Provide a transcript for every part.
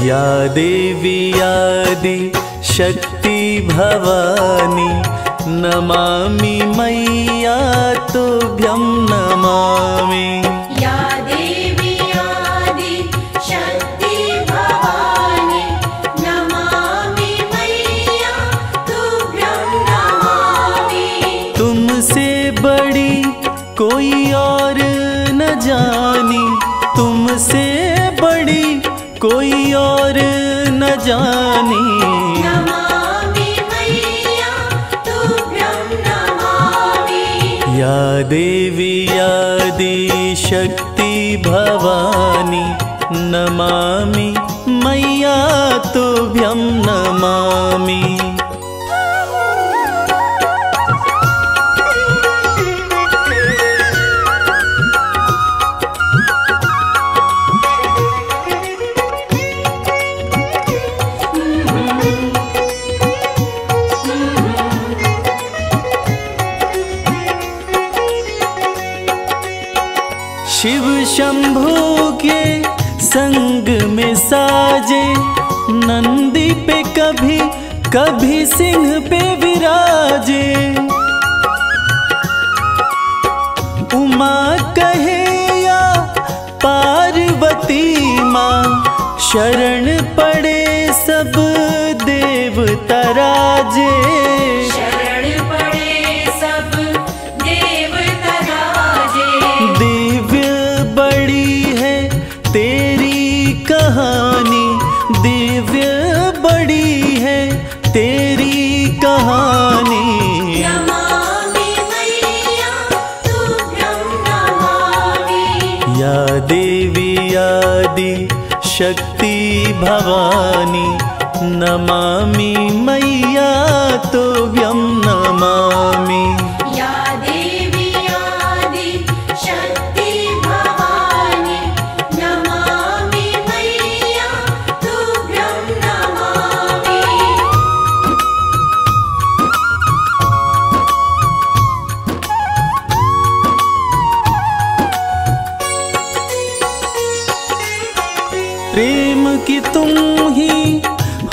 या देवी आदि शक्ति भवानी नमामि मैया तुभ्यं नमामि। या देवी आदि शक्ति भवानी नमामि मैया तुभ्यं नमामि। तुमसे बड़ी कोई और न जानी, तुमसे बड़ी कोई और न जानी। नमामि मैया तुभ्यं नमामि। या देवी आदि शक्ति भवानी नमामि मैया तुभ्यं नमामि। शिव शंभू के संग में साजे, नंदी पे कभी कभी सिंह पे विराजे। उमा कहे या पार्वती माँ, शरण पड़े सब देवता राजे। शरण पड़े सब देवता राजे। दिव्य बड़ी है तेरी कहानी, दिव्य बड़ी है तेरी कहानी। नमामि मैया तुभ्यं नमामि। या देवी आदि शक्ति भवानी नमामि मैया तुभ्यं नमामि। या देवी आदि शक्ति भवानी नमामि मैया तुभ्यं नमामि। प्रेम की तुम ही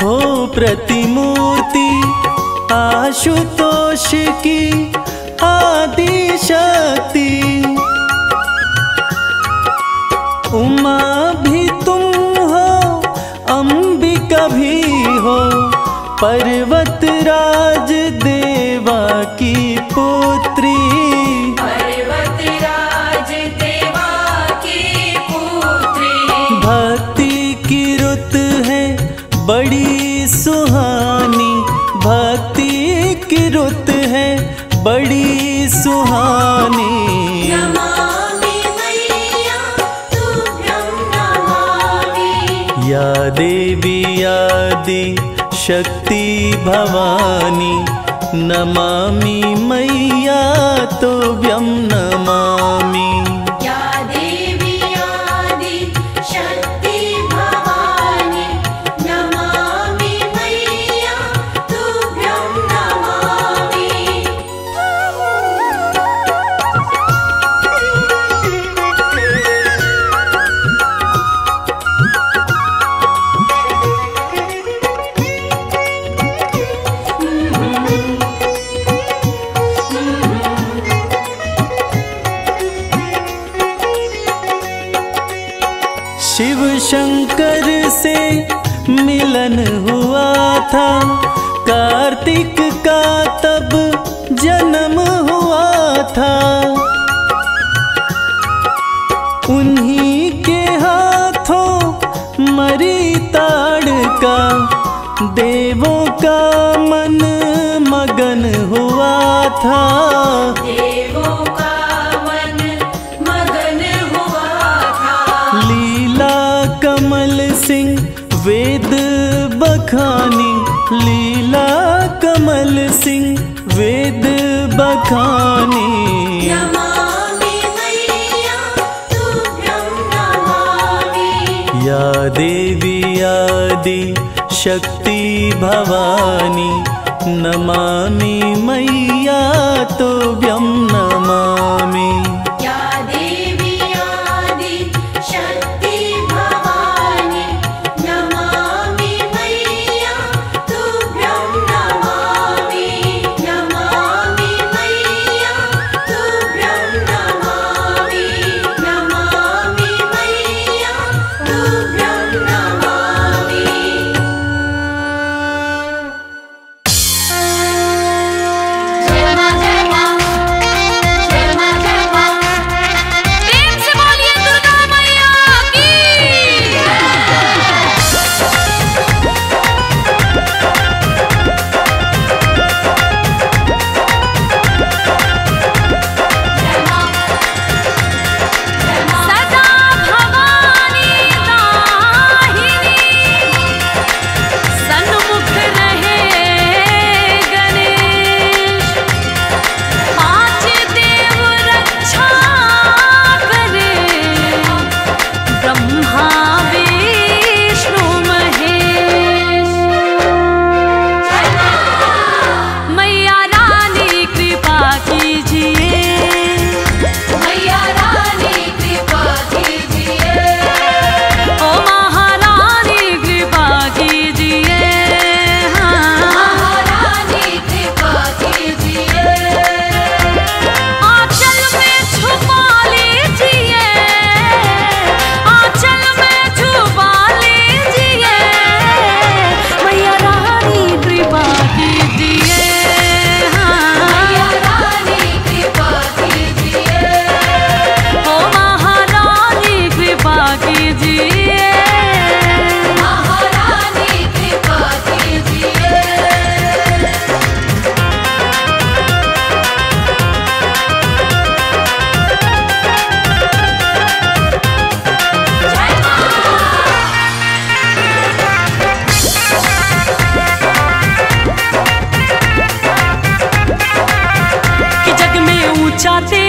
हो प्रतिमूर्ति, आशुतोष की आदि शक्ति। उमा भी तुम हो, अंबिका भी हो, पर्वतराज देवा की पुत्री। पर्वतराज देवा की पुत्री। भक्ति की रुत है बड़ी सुहानी, भक्ति की रुत है बड़ी सुहानी। नमामि मैया तुभ्यं नमामि। या देवी आदि शक्ति भवानी नमामि मैया तुभ्यं नमामि। या देवी आदि शक्ति भवानी नमामि मैया तुभ्यं नमामि। शिव शंकर से मिलन हुआ था, कार्तिक का तब जन्म हुआ था। उन्हीं के हाथों मरी ताड़का, देवों का मन मगन हुआ था। देवों का मन मगन हुआ था। लीला कमल सिंह वेद बखानी, लीला कमल सिंह वेद बखानी। नमामि मैया तुभ्यं नमामि। या देवी आदि शक्ति भवानी नमामि मैया तुभ्यं नमामि। या देवी आदि शक्ति भवानी नमामि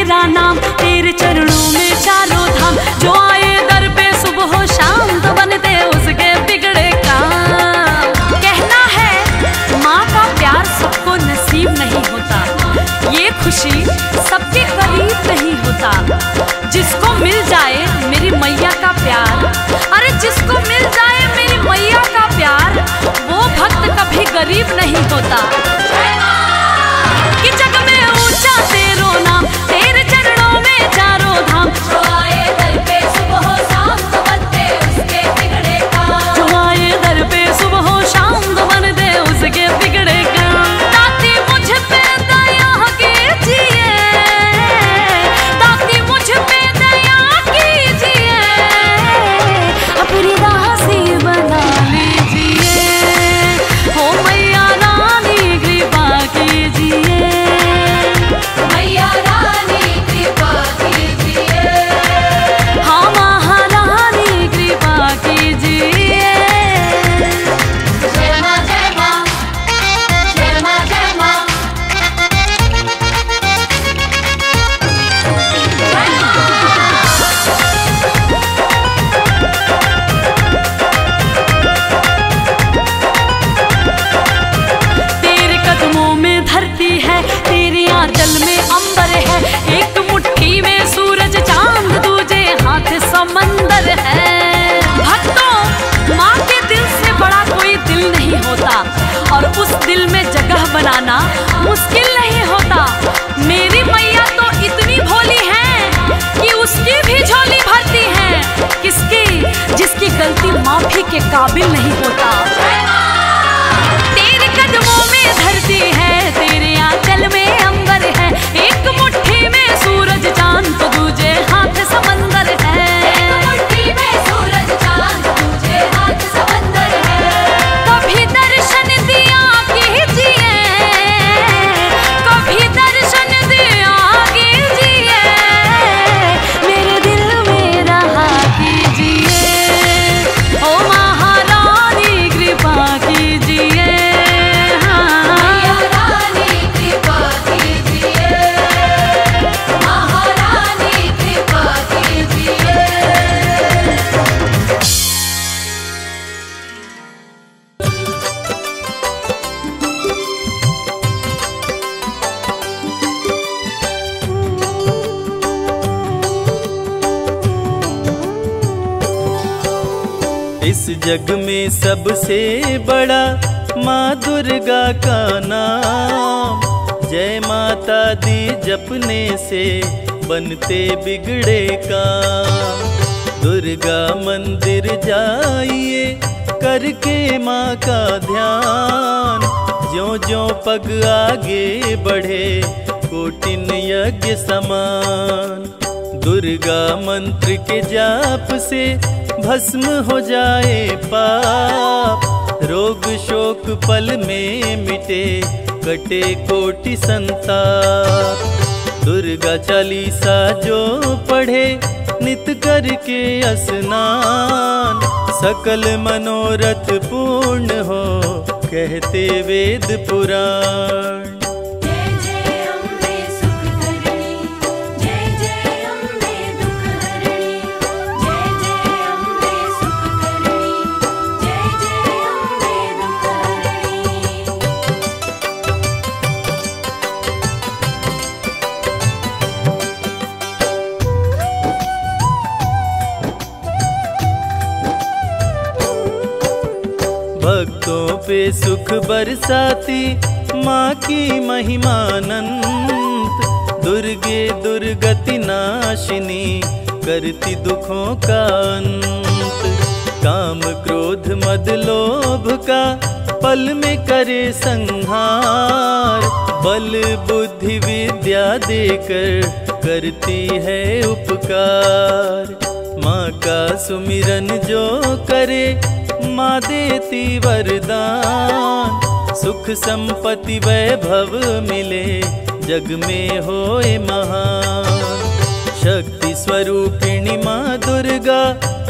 तेरा नाम, तेरे चरणों में चारों धाम। जो आए दर पे सुबह हो शाम तो बनते उसके बिगड़े काम। कहना है माँ का प्यार सबको नसीब नहीं होता, ये खुशी सबके करीब नहीं होता। जिसको मिल जाए मेरी मैया का प्यार, अरे जिसको मिल जाए मेरी मैया का प्यार, वो भक्त कभी गरीब नहीं होता। कि जग में ऊंचा तेरो नाम, तेरे चरणों में चारों धाम। जो आए दर पे सुबह हो शाम तो बनते उसके बिगड़े काम। जो आए दर पे सुबह हो शाम तो बनते उसके बिगड़े काम। ताती मुझ पे दया कीजिए, ताती मुझ पे दया कीजिए, अपनी दासी बना लीजिए। हो मैया रानी कृपा कीजिए, मैया रानी कृपा कीजिए। हाँ महारानी कृपा कीजिए। जय माँ जय माँ, जय माँ जय माँ। तेरे कदमों में धरती है, तेरे आंचल में अंबर है। एक मुट्ठी में सूरज चांद, दूजे हाथ समंदर है। भक्तों माँ के दिल से बड़ा कोई दिल नहीं होता, और उस दिल में जगह बनाना मुश्किल नहीं होता। मेरी मैया तो इतनी भोली है कि उसकी भी झोली भरती है। किसकी? जिसकी गलती माफी के काबिल नहीं होता। तेरे कदमों में धरती है, तेरे आंचल में अंबर है। एक मुट्ठी में सूरज चांद तो दूजे हाथ समंदर है। एक मुट्ठी में सूरज चांद, दूजे हाथ समंदर है। कभी दर्शन दिया कीजिए, कभी दर्शन दिया कीजिए, मेरे दिल में रहा कीजिए। ओ महारानी कृपा कीजिए, मैया रानी कृपा कीजिए, महारानी कृपा कीजिए। इस जग में सबसे बड़ा माँ दुर्गा का नाम। जय माता दी जपने से बनते बिगड़े काम। दुर्गा मंदिर जाइए करके माँ का ध्यान। ज्यों ज्यों पग आगे बढ़े कोटिन यज्ञ समान। दुर्गा मंत्र के जाप से भस्म हो जाए पाप। रोग शोक पल में मिटे कटे कोटि संताप। दुर्गा चालीसा जो पढ़े नित करके स्नान। सकल मनोरथ पूर्ण हो कहते वेद पुराण। जय जय अम्बे सुख करणी, जय जय अम्बे दुख हरणी। जय जय अम्बे सुख करणी, जय जय अम्बे दुख हरणी। भक्तों पे सुख बरसाती माँ की महिमा अनंत। दुर्गे दुर्गति नाशिनी करती दुखों का अंत। काम क्रोध मद लोभ का पल में करे संहार। बल बुद्धि विद्या देकर करती है उपकार। माँ का सुमिरन जो करे माँ देती वरदान। सुख संपत्ति वैभव मिले जग में होए महान। शक्ति स्वरूपिणी माँ दुर्गा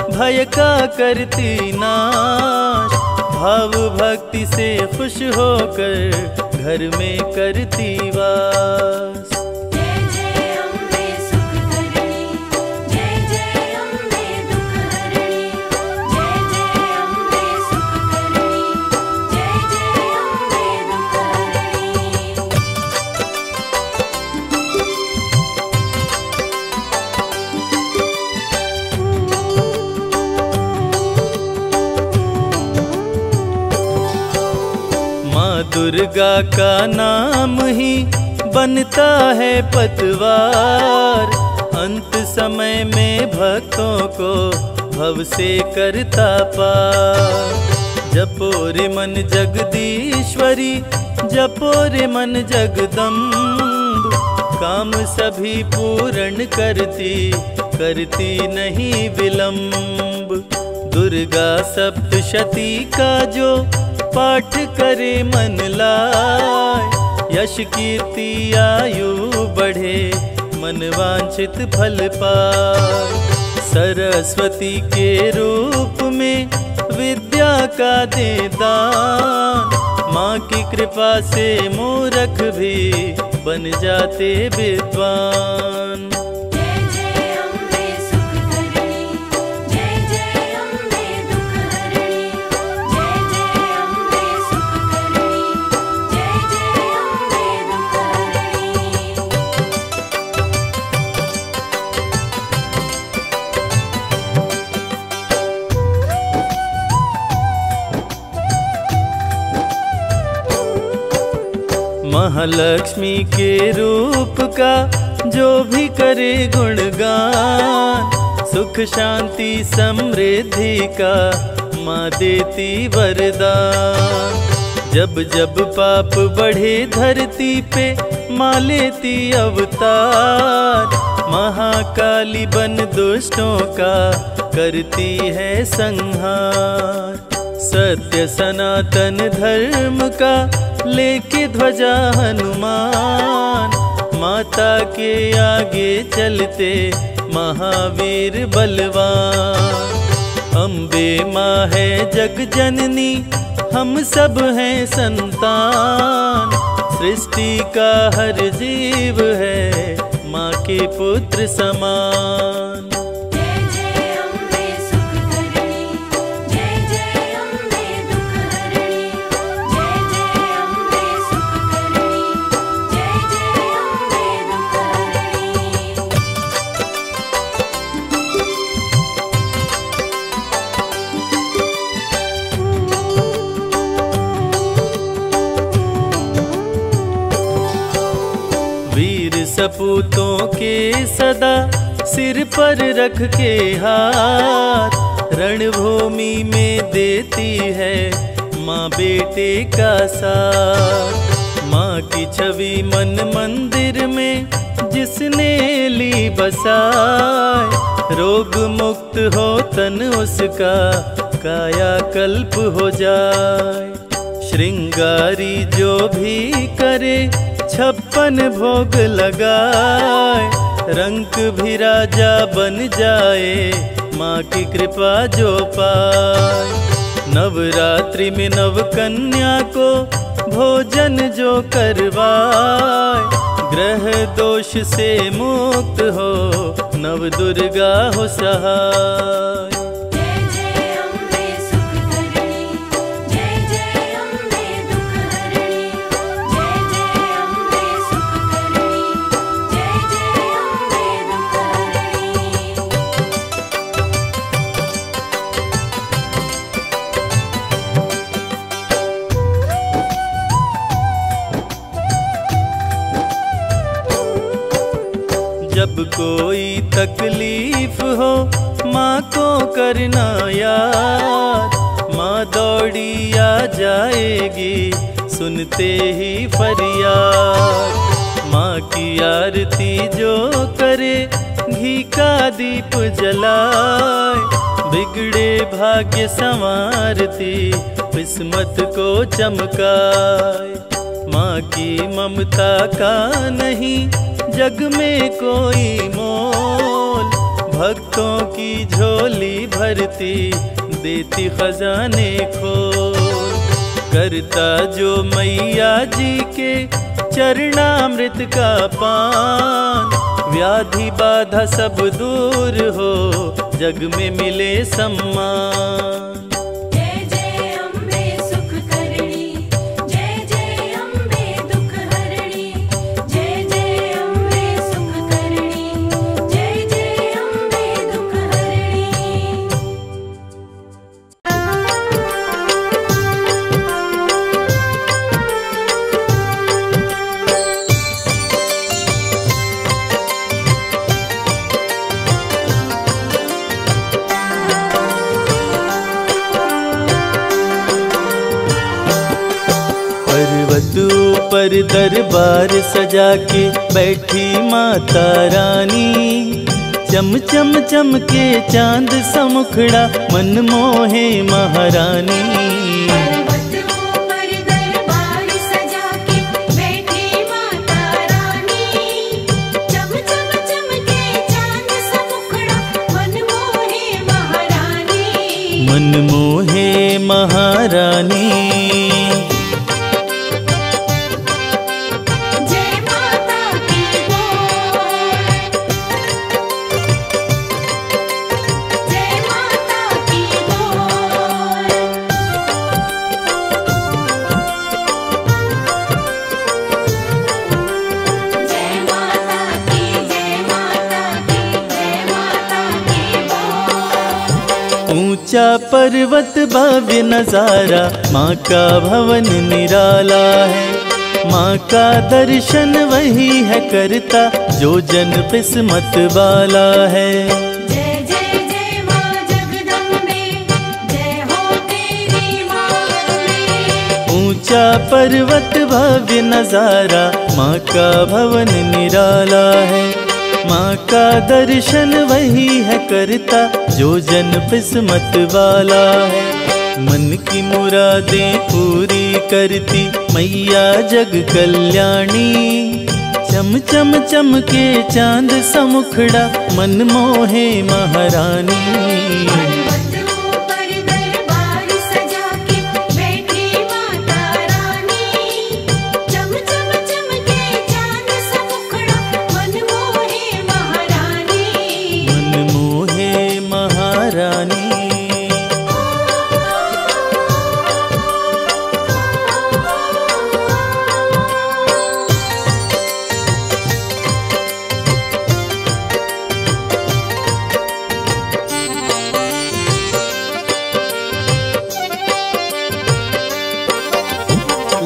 भय का करती नाश। भाव भक्ति से खुश होकर घर में करती वास। जय जय अम्बे दुर्गा का नाम ही बनता है पतवार। अंत समय में भक्तों को भव से करता पार। जपो रे मन जगदीश्वरी, जपो रे मन जगदम्ब, काम सभी पूर्ण करती, करती नहीं विलंब। दुर्गा सप्तशती का जो पाठ करे मन लाए, यश कीर्ति आयु बढ़े, मन वांछित फल पाए। सरस्वती के रूप में विद्या का दे दान, माँ की कृपा से मूर्ख भी बन जाते विद्वान। जय जय अम्बे सुख करणी, जय जय अम्बे दुख हरणी, जय जय अम्बे सुख करणी, जय जय अम्बे दुख हरणी। महालक्ष्मी के रूप का जो भी करे गुणगान, सुख शांति समृद्धि का माँ देती वरदान। जब जब पाप बढ़े धरती पे माँ लेती अवतार, महाकाली बन दुष्टों का करती है संहार। सत्य सनातन धर्म का लेके ध्वजा हनुमान, माता के आगे चलते महावीर बलवान। अम्बे माँ है जग जननी, हम सब हैं संतान, सृष्टि का हर जीव है माँ के पुत्र समान। जय जय अम्बे सुख करणी, जय जय अम्बे दुख हरणी, जय जय अम्बे सुख करणी, जय जय अम्बे दुख हरणी। वीर सपूतों के सदा सिर पर रख के हाथ, रणभूमि में देती है माँ बेटे का साथ। माँ की छवि मन मंदिर में जिसने ली बसाए, रोग मुक्त हो तन उसका काया कल्प हो जाए। श्रृंगारी जो भी करे 56 भोग लगाए, रंक भी राजा बन जाए माँ की कृपा जो पाए। नवरात्रि में नव कन्या को भोजन जो करवाए, ग्रह दोष से मुक्त हो नव दुर्गा हो सहाय। जय जय अम्बे सुख करणी, जय जय अम्बे दुख हरणी, जय जय अम्बे सुख करणी, जय जय अम्बे दुख हरणी। जब कोई तकलीफ हो माँ को करना याद, माँ दौड़ी आ जाएगी सुनते ही फरियाद। माँ की आरती जो करे घी का दीप जलाए, बिगड़े भाग्य संवारती किस्मत को चमकाए। माँ की ममता का नहीं जग में कोई मोल, भक्तों की झोली भरती देती खजाने खोल। करता जो मैया जी के चरणामृत का पान, व्याधि बाधा सब दूर हो जग में मिले सम्मान। जय जय अम्बे सुख करणी, जय जय अम्बे दुख हरणी, जय जय अम्बे सुख करणी, जय जय अम्बे दुख हरणी। ऊपर दरबार सजा के बैठी माता रानी। चम चम चमके चांद सा मुखड़ा मन मोहे महारानी। पर्वत ऊपर दरबार सजा के बैठी माता रानी। चम चम चमके चांद सा मुखड़ा मन मोहे महारानी। मन मोहे महारानी। जय माता की बोल, जय माता की बोल। जय माता की, जय माता की, जय माता की बोल। ऊंचा पर्वत भव्य नजारा माँ का भवन निराला है। माँ का दर्शन वही है करता जो जन किस्मत वाला है। जय जय जय माँ जगदम्बे, जय हो तेरी माँ। ऊंचा पर्वत भव्य नजारा माँ का भवन निराला है। माँ का दर्शन वही है करता जो जन किस्मत वाला है। मन की मुरादें पूरी करती मैया जग कल्याणी। चम चम चमके चांद सा मुखड़ा मन मोहे महारानी। पर्वत ऊपर दरबार सजा के बैठी माता रानी। चम चम चमके चांद सा मुखड़ा मन मोहे महारानी। मन मोहे महारानी।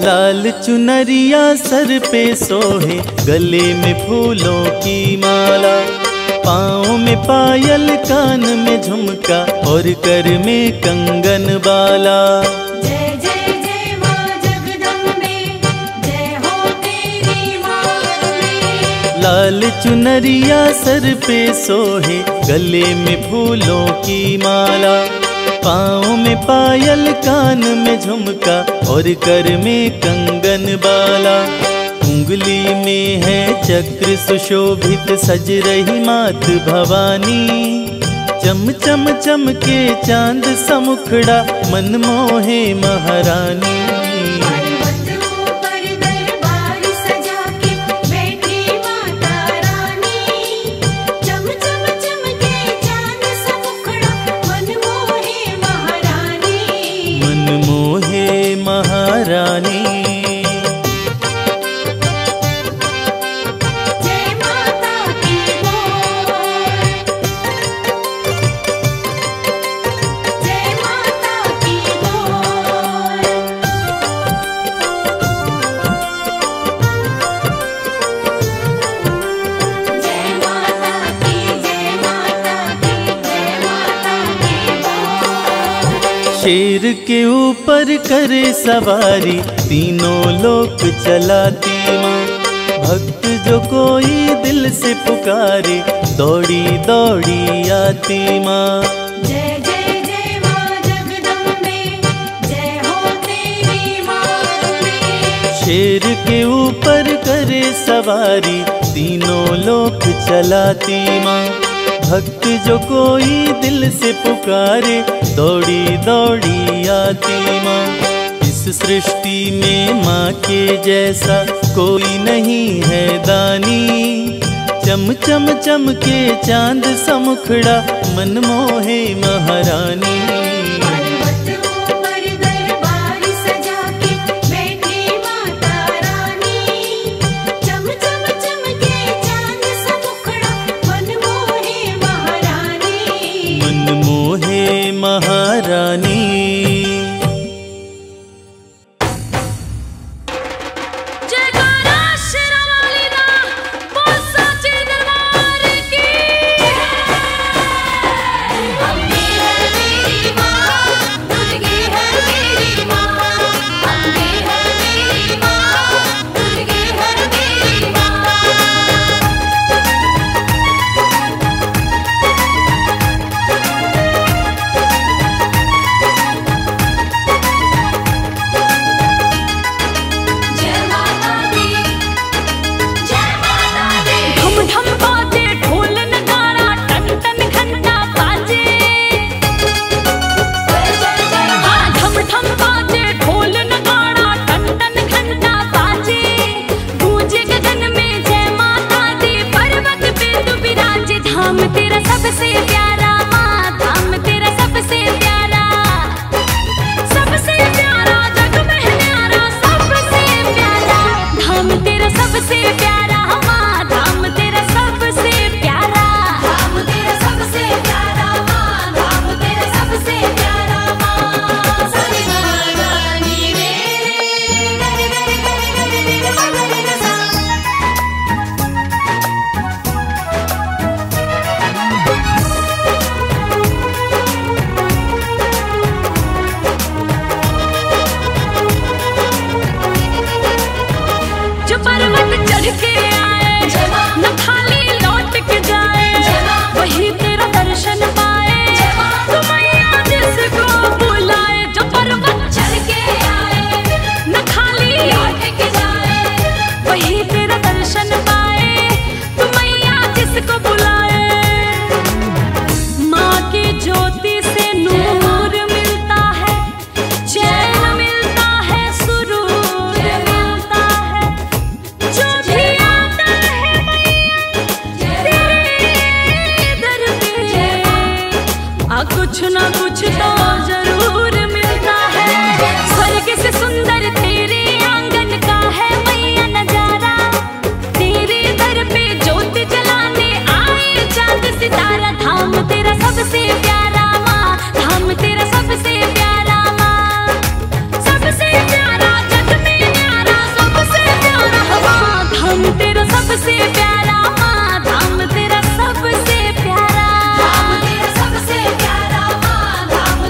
लाल चुनरिया सर पे सोहे, गले में फूलों की माला। पाँव में पायल, कान में झुमका और कर में कंगन बाला। जय जय जय माँ जगदम्बे, जय हो तेरी माँ। लाल चुनरिया सर पे सोहे, गले में फूलों की माला। पाँव में पायल, कान में झुमका और कर में कंगन बाला। उंगली में है चक्र सुशोभित, सज रही मात भवानी। चम चम चमके चांद सा मुखड़ा मन मोहे महारानी। पर्वत ऊपर दरबार सजा के बैठी माता रानी। चम चम चमके चांद सा मुखड़ा मन मोहे महारानी। मन मोहे महारानी। जय माता की बोल, जय माता की बोल। जय माता की, जय माता की, जय माता की बोल। शेर के ऊपर करे सवारी, तीनों लोक चलाती माँ। भक्त जो कोई दिल से पुकारे, दौड़ी दौड़ी आती माँ। जय जय जय माँ जगदम्बे, जय हो तेरी माँ। शेर के ऊपर करे सवारी, तीनों लोक चलाती माँ। भक्त जो कोई दिल से पुकारे, दौड़ी दौड़ी आती माँ। इस सृष्टि में माँ के जैसा कोई नहीं है दानी। चम चम चमके चांद सा मुखड़ा मन मोहे महारानी। पर्वत ऊपर दरबार सजा के बैठी माता रानी। चम चम चमके चांद सा मुखड़ा मन मोहे महारानी। मन मोहे महारानी। जयकारा शेरावाली दा, बोल साचे दरबार की। अम्बे है मेरी धाम तेरा सबसे प्यारा माँ, धाम तेरा सबसे प्यारा, सबसे प्यारा, जग में न्यारा, सबसे प्यारा, धाम तेरा सबसे प्यारा माँ, धाम तेरा सबसे प्यारा, धाम तेरा सबसे प्यारा माँ, धाम तेरा सबसे प्यारा माँ। सारे गानी रे गरे गरे गरे गरे रे गरे रे सा। जो पर्वत चढ़ के आए न खाली लौट के जाए, वही तेरा दर्शन पाए, तू मैया जिसको बुलाए। जो पर्वत चढ़ के आए न खाली लौट के जाए, वही तेरा दर्शन पाए, तू मैया जिसको बुलाए। माँ की ज्योति से नूर मिलता है, चैन मिलता है, सुरूर मिलता है, जो भी आता है मैया तेरे दर पे, कुछ ना कुछ तो जरूर मिलता है। स्वर्ग से सुंदर तेरे आंगन का है मैया नजारा, तेरे दर पे ज्योति जलाने आए चांद सितारा। धाम तेरा सबसे प्यारा माँ, धाम तेरा सबसे प्यारा माँ, सबसे प्यारा, जग में न्यारा, सबसे प्यारा माँ, धाम तेरा सबसे प्यारा माँ, धाम तेरा सबसे प्यारा, धाम तेरा सबसे प्यारा माँ, धाम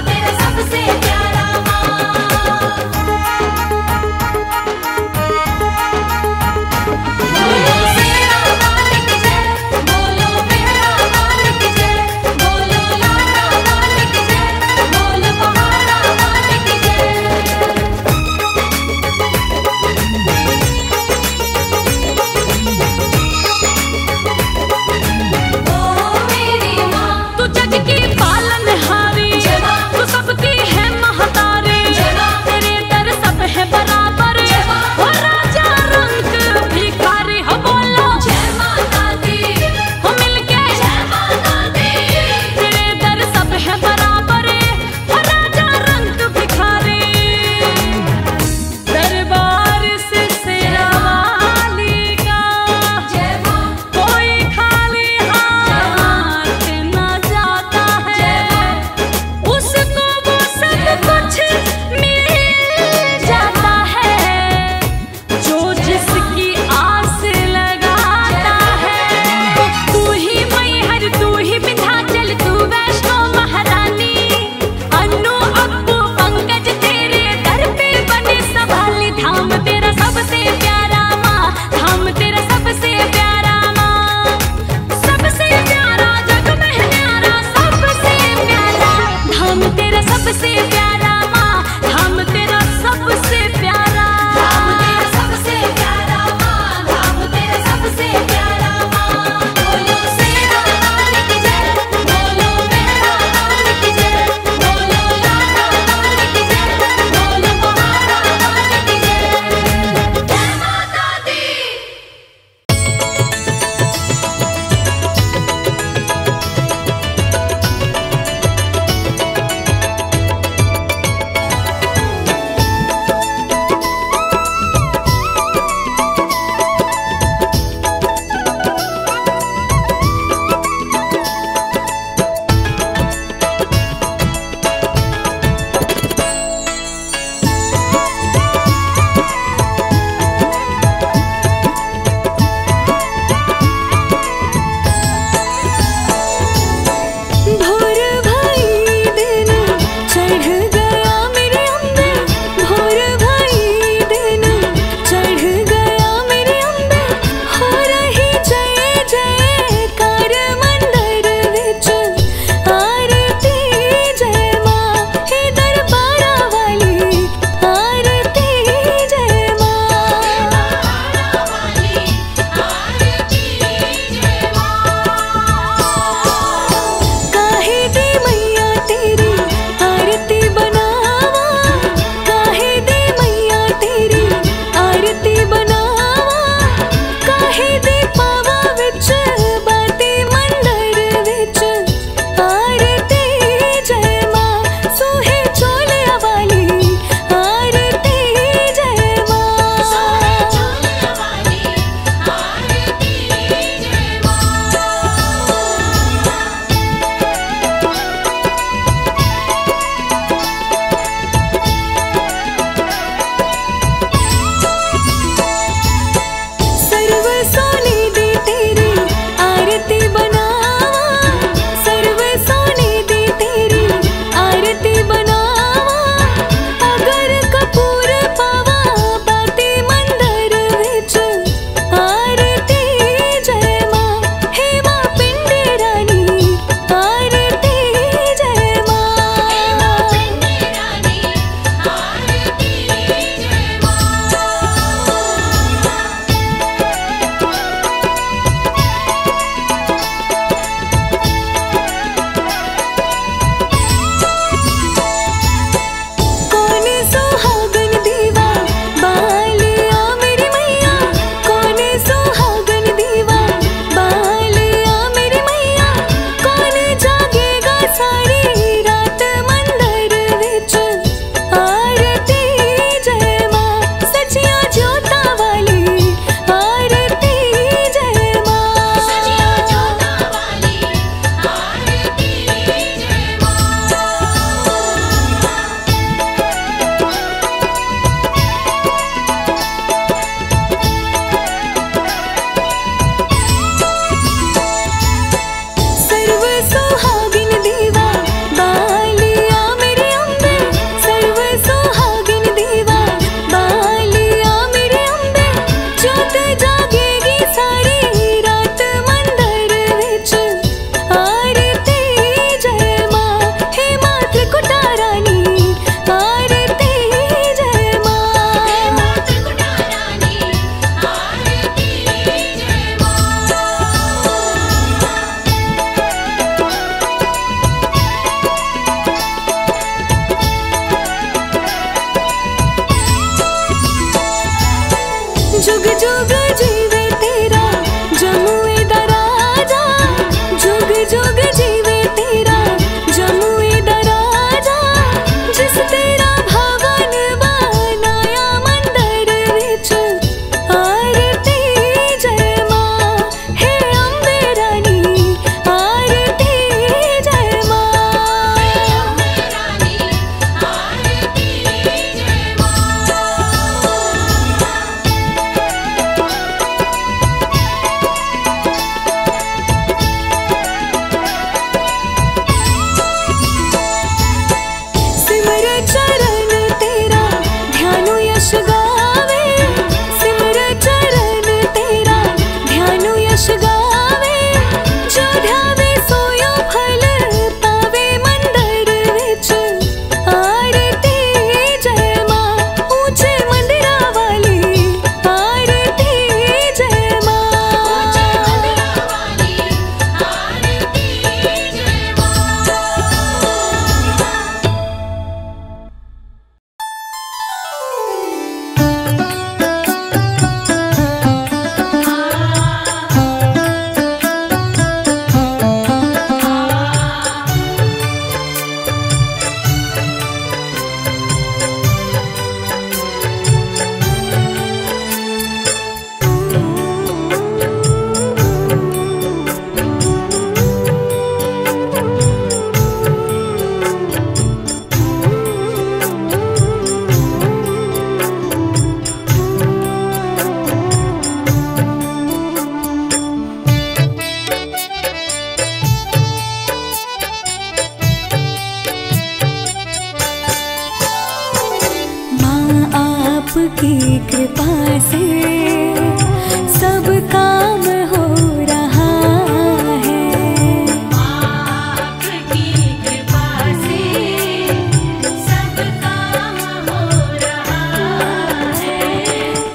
आपकी कृपा से सब काम हो रहा है। आपकी कृपा से सब काम हो रहा है।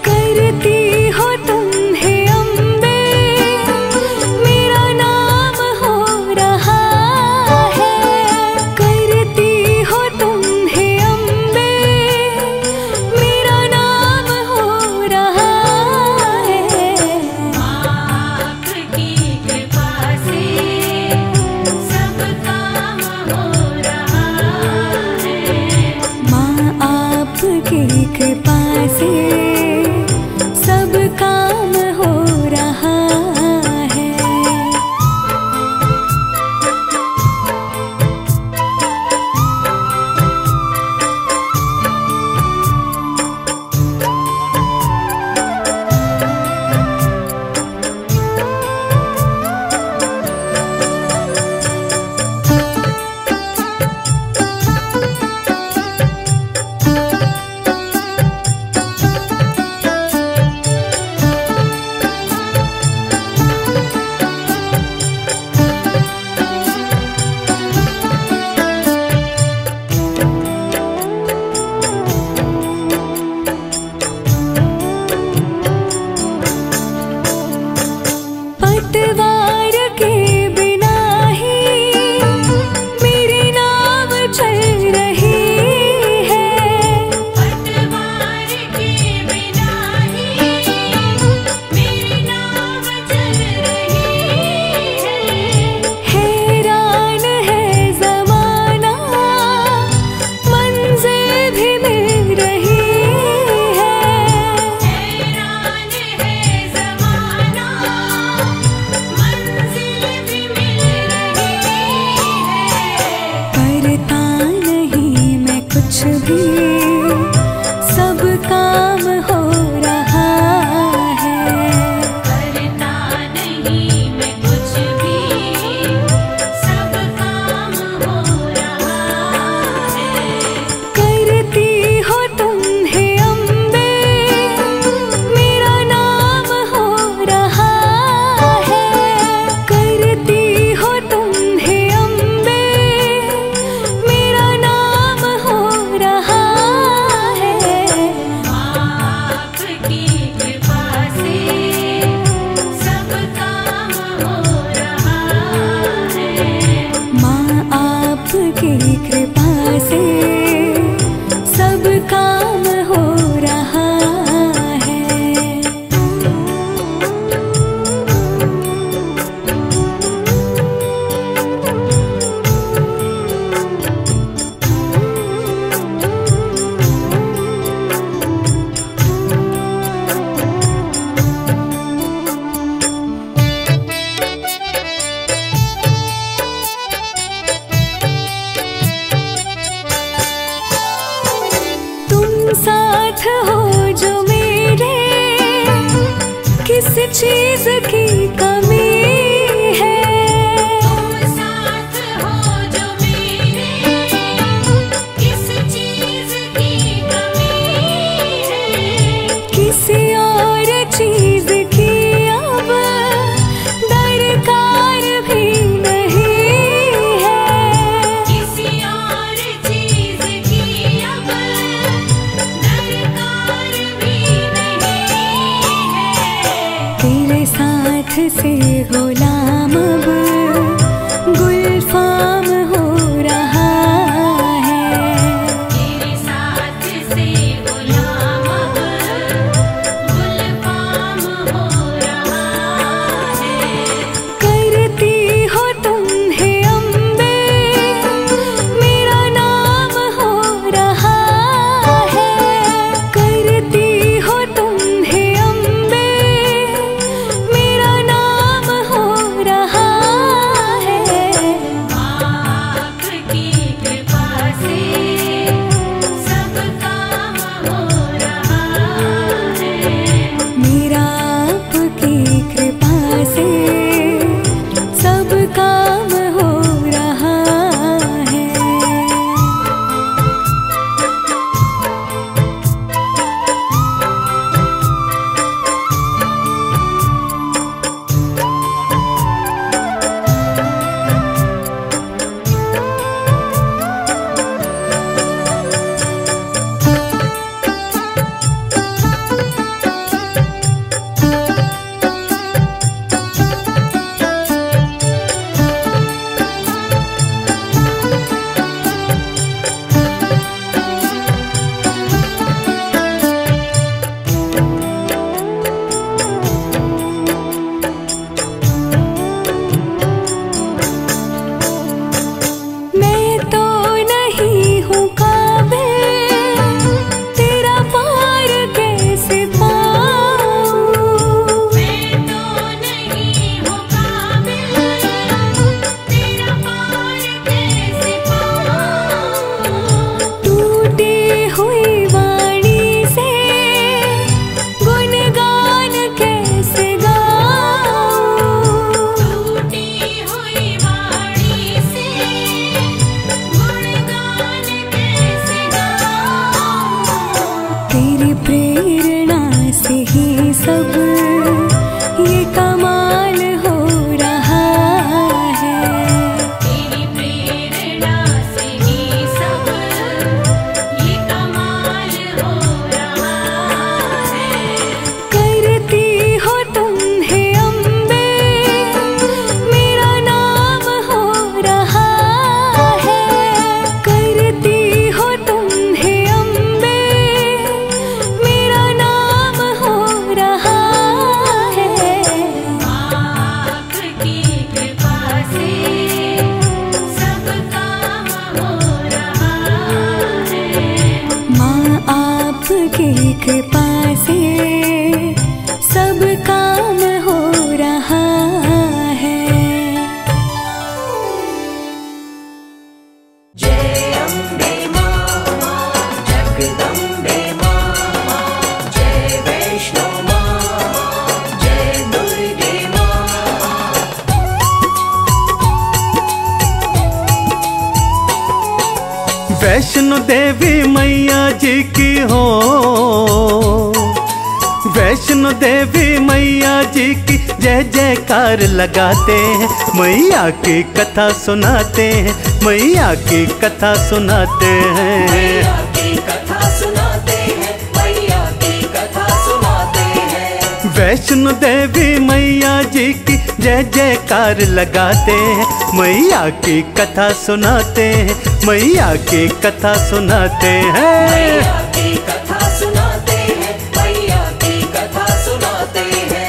करती हो तुम हे अम्बे, मेरा नाम हो रहा है। करती हो तुम हे अम्बे, मेरा नाम हो रहा है। आपकी कृपा से सब काम हो रहा है। माँ आपकी कृपा से सब काम हो रहा है। पतवार के बिना ही मेरी नाव चल रही है। पतवार के बिना ही मेरी नाव चल रही है। हैरान है ज़माना, मंजिल भी मिल रही है। हैरान है ज़माना, मंजिल भी मिल रही है। करता नहीं मैं कुछ भी, सब काम हो रहा है। करता नहीं मैं कुछ भी, सब काम हो रहा है। करती हो तुम हे अम्बे, मेरा नाम हो रहा है। करती हो तुम हे अम्बे, मेरा नाम हो रहा है। आपकी कृपा से सब काम हो रहा है। माँ आपकी कृपा से सब काम हो रहा है। तुम साथ हो जो मेरे, किस चीज की कमी है। तुम साथ हो जो मेरे, किस चीज़ की कमी है। किसी और चीज की अब दरकार भी नहीं है। किसी और चीज़ की अब दरकार भी नहीं है। तेरे साथ से वैष्णो देवी मैया जी की हो, वैष्णो देवी मैया जी की जय जयकार लगाते हैं, मैया की कथा सुनाते हैं, मैया की कथा सुनाते हैं। मैया की कथा सुनाते हैं, मैया की कथा सुनाते हैं। वैष्णो देवी मैया जी की जय जयकार लगाते हैं, मैया की कथा सुनाते हैं, मैया की कथा सुनाते हैं। मैया की कथा सुनाते हैं, मैया की कथा सुनाते हैं।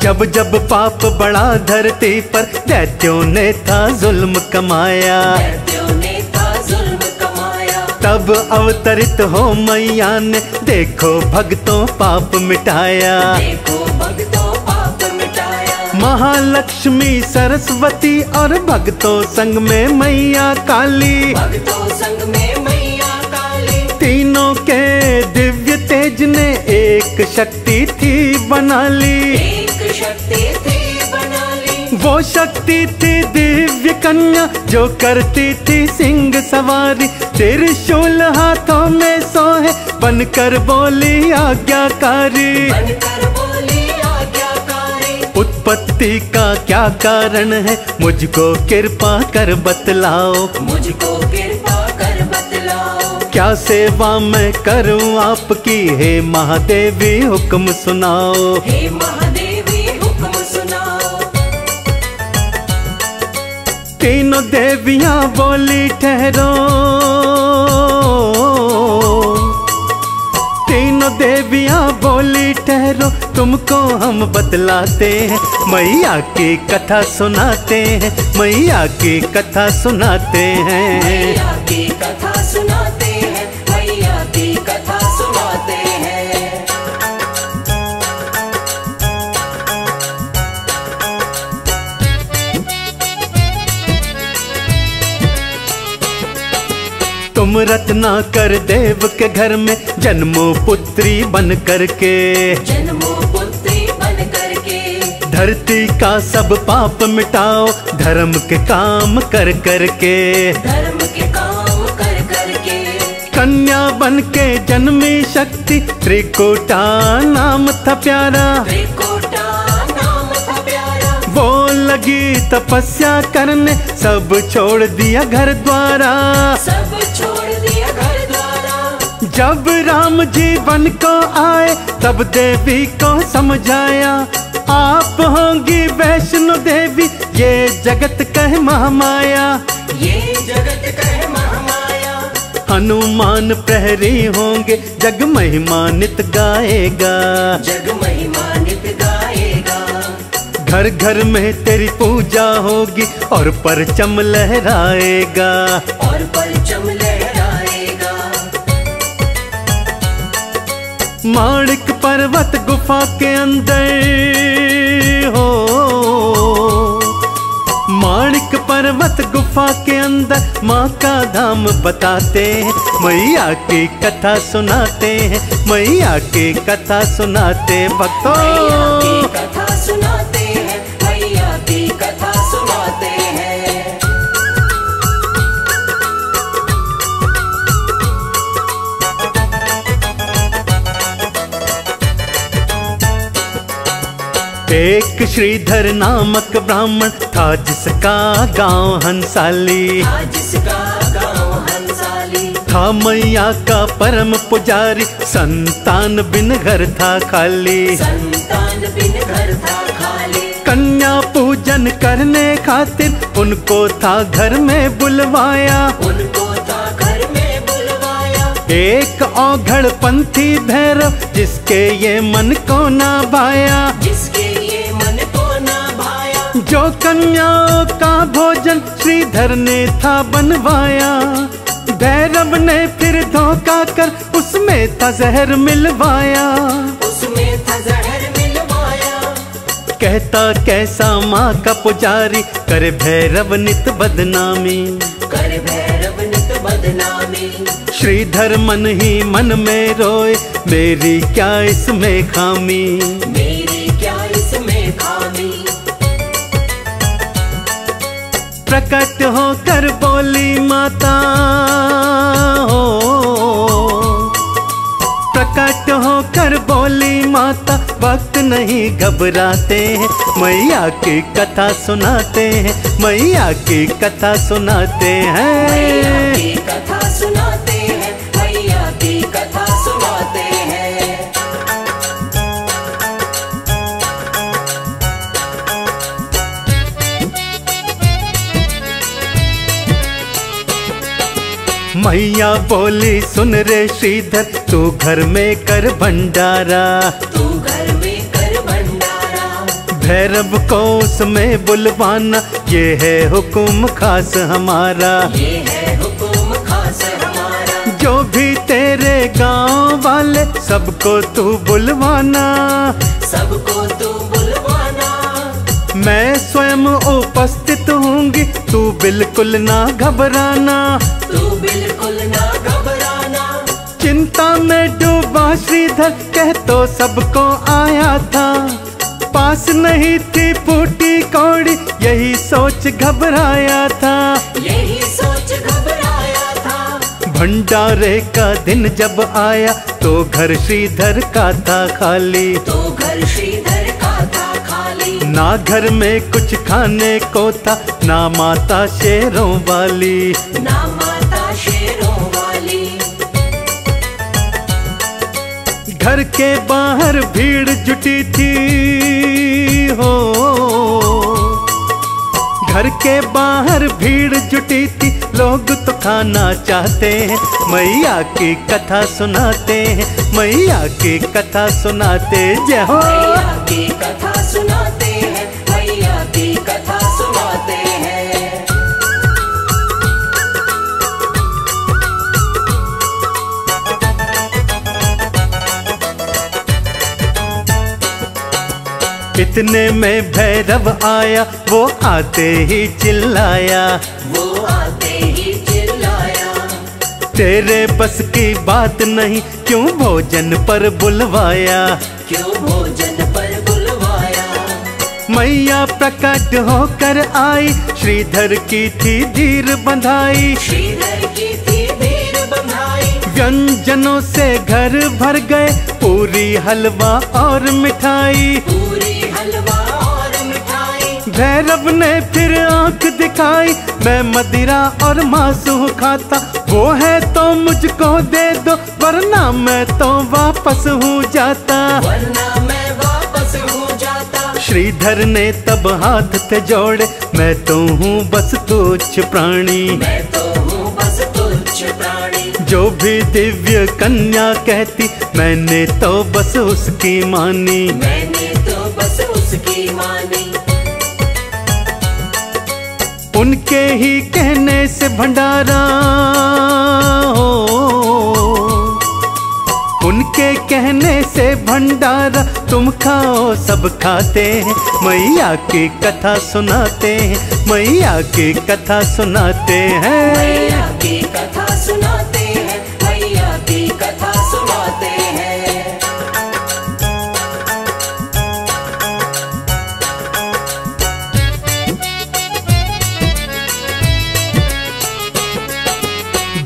जब जब पाप बढ़ा धरती पर दैत्यों ने था जुल्म कमाया, दैत्यों ने था जुल्म कमाया। तब अवतरित हो मैया ने देखो भक्तों पाप मिटाया। देखो भक्तों पाप मिटाया। महालक्ष्मी सरस्वती और भक्तों संग में मैया काली, भक्तों संग में मैया काली। तीनों के दिव्य तेज ने एक शक्ति थी बना ली। एक शक्ति थी बना ली। वो शक्ति थी दिव्य कन्या जो करती थी सिंह सवारी, त्रिशूल हाथों में सोहे बनकर बोली आज्ञाकारी। बनकर बोली आज्ञाकारी। उत्पत्ति का क्या कारण है मुझको कृपा कर बतलाओ, मुझको कृपा कर बतलाओ। क्या सेवा मैं करूं आपकी, हे महादेवी हुक्म सुनाओ। हे महादेवी हुक्म सुनाओ। तीनों देवियां बोली ठहरो, तीनों देवियां बोली ठहरो, तुमको हम बतलाते हैं, मैया की कथा सुनाते हैं, मैया की कथा सुनाते हैं। मैया की कथा सुनाते हैं, मैया की कथा सुनाते हैं। तुम रत्नाकर देव के घर में जन्मो पुत्री बन करके, जन्मो पुत्री बन करके। धरती का सब पाप मिटाओ धर्म के काम कर करके। धर्म के काम कर करके। कन्या बन के जन्मी शक्ति, त्रिकुटा नाम था प्यारा। त्रिकुटा नाम था प्यारा। वो लगी तपस्या करने, सब छोड़ दिया घर द्वारा। सब छोड़ दिया घर द्वारा। जब राम जी वन को आए तब देवी को समझाया, आप होंगी वैष्णो देवी ये जगत कहे महामाया। ये जगत कहे महामाया। हनुमान प्रहरी होंगे जग महिमानित गाएगा। जग महिमानित गाएगा। घर घर में तेरी पूजा होगी और परचम लहराएगा। और परचम लहराएगा। माणिक पर्वत गुफा के अंदर हो, माणिक पर्वत गुफा के अंदर माँ का धाम बताते हैं, मैया की कथा सुनाते हैं, मैया की कथा सुनाते भक्तों। मैया की कथा सुनाते हैं, मैया की कथा सुनाते हैं। एक श्रीधर नामक ब्राह्मण था जिसका गांव हंसाली, जिसका गाँव हंसाली। था मैया का परम पुजारी, संतान बिन घर था खाली। संतान बिन घर था खाली। कन्या पूजन करने खातिर उनको था घर में बुलवाया। उनको था घर में बुलवाया। एक औघड़ पंथी भैरव जिसके ये मन को ना भाया, जिसके ये मन को ना भाया। जो कन्याओं का भोजन श्रीधर ने था बनवाया। भैरव ने फिर धोखा कर उसमें था जहर मिलवाया। उसमें था जहर मिलवाया। कहता कैसा माँ का पुजारी, करे भैरव नित बदनामी। कर भैरव नित बदनामी। श्रीधर मन ही मन में रोए, मेरी क्या इसमें खामी, मेरी क्या इसमें खामी। प्रकट होकर बोली माता हो, प्रकट होकर बोली माता, वक्त नहीं घबराते हैं, मैया की कथा सुनाते हैं, मैया की कथा सुनाते मैया हैं। की कथा सुनाते हैं, मैया की कथा सुनाते हैं। मैया बोली सुन रे श्रीधर, तू घर में कर भंडारा, तू घर में कर भंडारा। भैरव को उसमें बुलवाना, ये है हुक्म खास हमारा। ये है हुक्म खास हमारा। जो भी तेरे गांव वाले, सबको तू बुलवाना, सबको तू बुलवाना। मैं स्वयं उपस्थित होंगी, तू बिल्कुल ना घबराना। तू बिल्कुल ना घबराना। चिंता में डूबा श्रीधर, कह तो सबको आया था, पास नहीं थी फूटी कौड़ी, यही सोच घबराया था, यही सोच घबराया था। भंडारे का दिन जब आया, तो घर श्रीधर का था खाली, तो घर श्रीधर का था खाली। ना घर में कुछ खाने को था, ना माता शेरों वाली, ना माता शेरों वाली। घर के बाहर भीड़ जुटी थी हो, घर के बाहर भीड़ जुटी थी, लोग तो खाना चाहते हैं, मैया की कथा सुनाते हैं, मैया की कथा सुनाते, जय हो। मैया की कथा सुनाते हैं, मैया की कथा सुनाते हैं। इतने में भैरव आया, वो आते ही चिल्लाया, वो आते ही चिल्लाया। तेरे बस की बात नहीं, क्यों भोजन पर बुलवाया, क्यों भोजन पर बुलवाया। मैया प्रकट होकर आई, श्रीधर की थी धीर बंधाई, श्रीधर की थी धीर बंधाई। व्यंजनों से घर भर गए, पूरी हलवा और मिठाई, पूरी हलवा और मिठाई। भैरव ने फिर आंख दिखाई, मैं मदिरा और मांसू खाता, वो है तो मुझको दे दो, वरना मैं तो वापस हूँ जाता, वरना मैं वापस हूँ जाता। श्रीधर ने तब हाथ थे जोड़े, मैं तो हूँ बस तुच्छ प्राणी, मैं तो हूँ बस तुच्छ प्राणी। जो भी दिव्य कन्या कहती, मैंने तो बस उसकी मानी, मैंने तो बस उसकी मानी। उनके ही कहने से भंडारा हो, उनके कहने से भंडारा, तुम खाओ सब खाते हैं, मैया की कथा सुनाते हैं, मैया की कथा सुनाते हैं। मैया की कथा सुनाते हैं, मैया की कथा सुनाते हैं।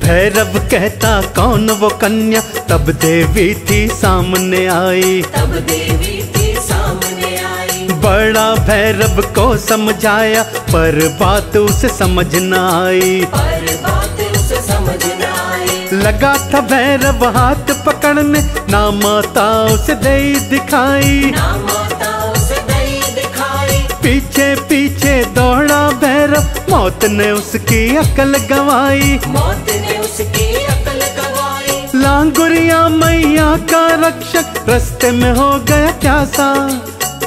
भैरव कहता कौन वो कन्या, तब देवी थी सामने आई, तब देवी थी सामने आई। बड़ा भैरव को समझाया, पर बात उसे समझ न आई, पर बात उसे समझ न आई। लगा था भैरव हाथ पकड़ने, ना माता उसे दे दिखाई, ना माता उसे दई दिखाई। पीछे पीछे दौड़ा भैरव, मौत ने उसकी अकल गवाई, मौत ने उसकी अकल गवाई। लांगुरिया मैया का रक्षक, रास्ते में हो गया प्यासा,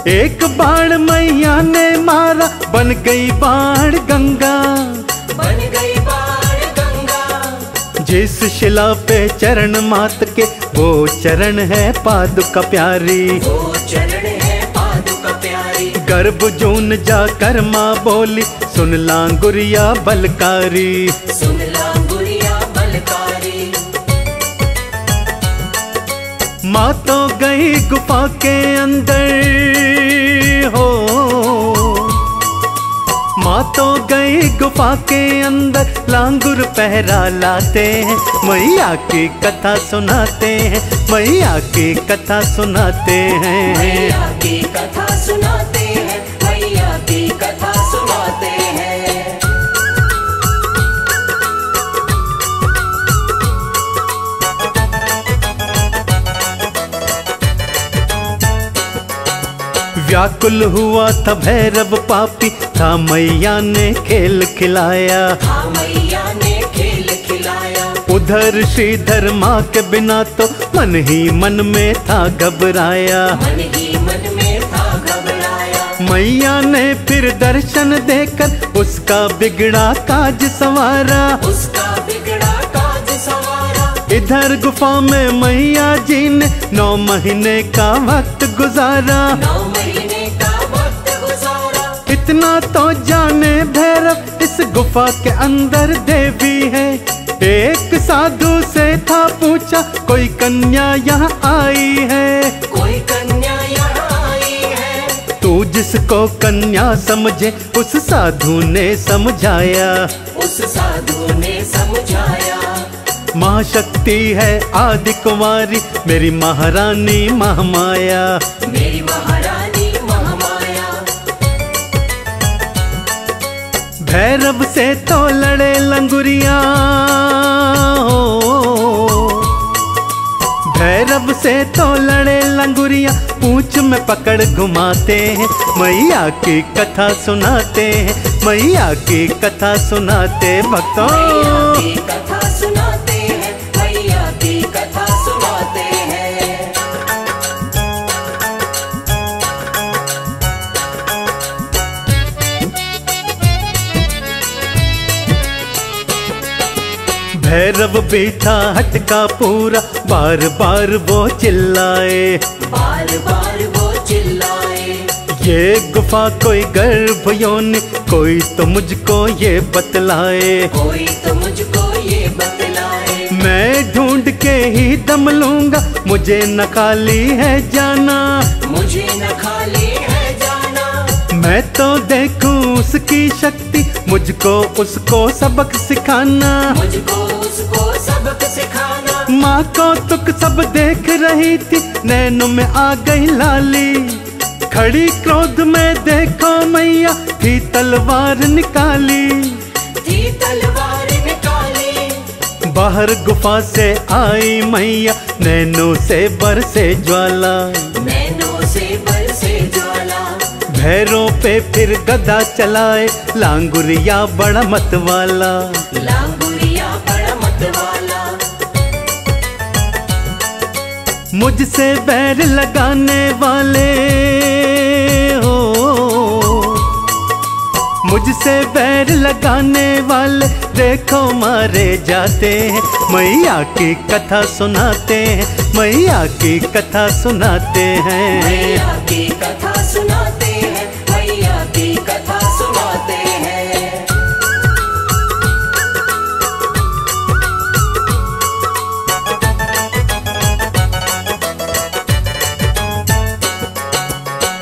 एक बाण मैया ने मारा, बन गई बाण गंगा, बन गई बाण गंगा। जिस शिला पे चरण मात के, वो चरण है पादुका प्यारी, वो चरण है पादुका प्यारी। गर्भ जून जाकर माँ बोली, सुन लांगुरिया बलकारी, सुन लांगुरिया बलकारी। माँ तो गई गुफा के अंदर हो, माँ तो गई गुफा के अंदर, लांगुर पहरा लाते हैं, मैया की कथा सुनाते हैं, मैया की कथा सुनाते हैं, मैया की कथा सुनाते हैं, मैया की कथा सुनाते हैं। व्याकुल हुआ था भैरव पापी, था मैया ने खेल खिलाया, हाँ मैया ने खेल खिलाया। उधर श्रीधर माँ के बिना तो मन ही मन में था घबराया, मन ही मन में था घबराया। मैया ने फिर दर्शन देकर उसका बिगड़ा काज संवारा, उसका बिगड़ा काज संवारा। इधर गुफा में मैया जी ने 9 महीने का वक्त गुजारा, 9 महीने का वक्त गुजारा। इतना तो जाने भैरव इस गुफा के अंदर देवी है। एक साधु से था पूछा, कोई कन्या यहाँ आई है, कोई कन्या यहाँ आई है। तू जिसको कन्या समझे उस साधु ने समझाया, उस साधु ने समझाया। माँ शक्ति है आदि कुमारी, मेरी महारानी महामाया, मेरी महारानी महामाया। भैरव से तो लड़े लंगुरिया हो, भैरव से तो लड़े लंगुरिया, पूंछ में पकड़ घुमाते हैं, मैया की कथा सुनाते हैं, मैया की कथा सुनाते भक्तों, मैया की कथा सुनाते हैं, मैया की कथा सुनाते हैं। भैरव भी था हटका पूरा, बार बार वो चिल्लाए, बार बार वो चिल्लाए। ये गुफा कोई गर्भ योनि, कोई तो मुझको ये बतलाए, कोई तो मुझको ये बतलाए। मैं ढूंढ के ही दम लूंगा, मुझे न खाली है जाना, मुझे न खाली है जाना। मैं तो देखूं उसकी शक्ति, मुझको उसको सबक सिखाना, मुझको उसको सबक सिखाना। माँ को तुक सब देख रही थी, नैनों में आ गई लाली, खड़ी क्रोध में देखो मैया, थी तलवार निकाली, थी तलवार निकाली। बाहर गुफा से आई मैया, नैनों से बरसे ज्वाला, नैनों से बरसे ज्वाला। भैरों पे फिर गदा चलाए, लांगुरिया बड़ा मत वाला, लांगुरिया बड़ा मत वाला। मुझसे बैर लगाने वाले हो, मुझसे बैर लगाने वाले देखो मारे जाते हैं, मैया की कथा सुनाते हैं, मैया की कथा सुनाते हैं, मैया की कथा सुनाते हैं, मैया की कथा सुनाते हैं।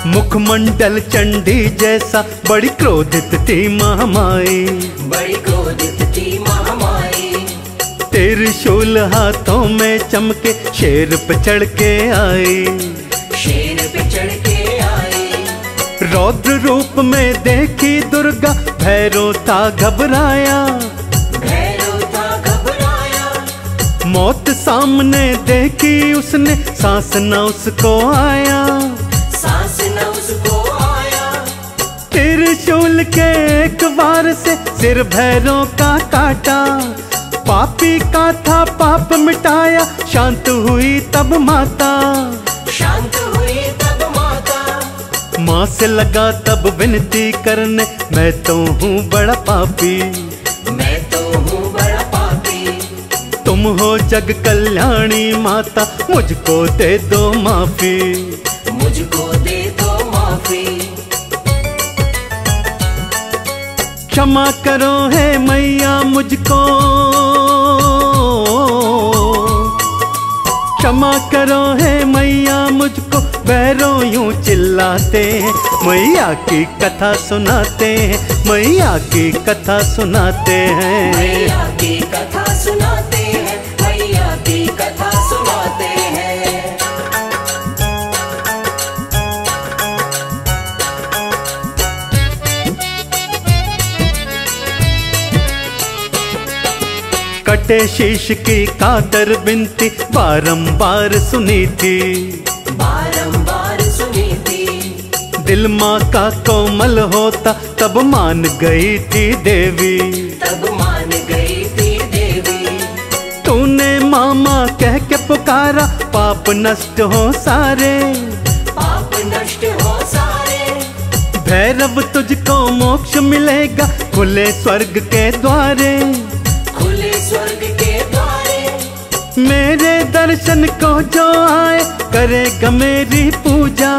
मुखमंडल चंडी जैसा बड़ी क्रोधित थी महामाई, बड़ी क्रोधित थी महामाई। त्रिशूल हाथों में चमके शेर पे चढ़ के आई, शेर पे चढ़ के आई। रौद्र रूप में देखी दुर्गा, भैरव था घबराया, भैरव था घबराया। मौत सामने देखी उसने, सांस न उसको आया, सांस न उसको आया। त्रिशूल के एक बार से सिर भैरव का काटा, पापी का था पाप मिटाया, शांत हुई तब माता, शांत हुई तब माता। माँ से लगा तब विनती करने, मैं तो हूँ बड़ा पापी, मैं तो हूँ बड़ा पापी। तुम हो जग कल्याणी माता, मुझको दे दो माफी, मुझको दे दो माफी। क्षमा करो है मैया मुझको, क्षमा करो है मैया मुझको, भैरों यूं चिल्लाते हैं। मैया की कथा सुनाते हैं, मैया की कथा सुनाते हैं। मैया की कथा सुनाते हैं, मैया की कथा सुनाते हैं। कटे शीश की कातर बिनती बारंबार सुनी थी, बारंबार सुनी थी। दिल माँ का कोमल होता तब मान गई थी देवी, तब मान गई थी देवी। तूने मामा कह के पुकारा, पाप नष्ट हो सारे, पाप नष्ट हो सारे। भैरव तुझको मोक्ष मिलेगा, खुले स्वर्ग के द्वारे, खुले स्वर्ग के द्वारे। मेरे दर्शन को जो आए करेगा मेरी पूजा,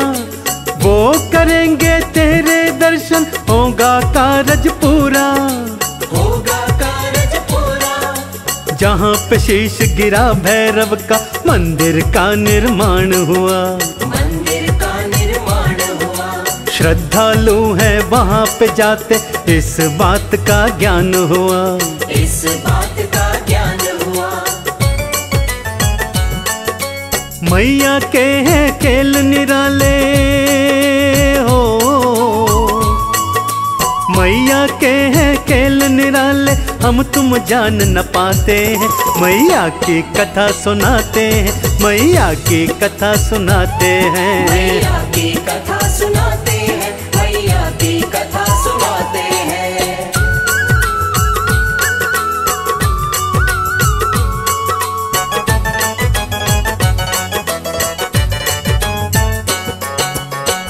वो करेंगे तेरे दर्शन, होगा कारज पूरा, होगा कारज पूरा। जहाँ पे शीश गिरा भैरव का, मंदिर का निर्माण हुआ, मंदिर का निर्माण हुआ। श्रद्धालु है वहाँ पे जाते, इस बात का ज्ञान हुआ, इस बात का ज्ञान हुआ। मैया के हैं खेल निराले हो, मैया के हैं खेल निराले, हम तुम जान न पाते हैं। मैया की कथा सुनाते हैं, मैया की कथा सुनाते हैं। मैया की कथा सुनाते हैं, मैया की कथा सुनाते हैं।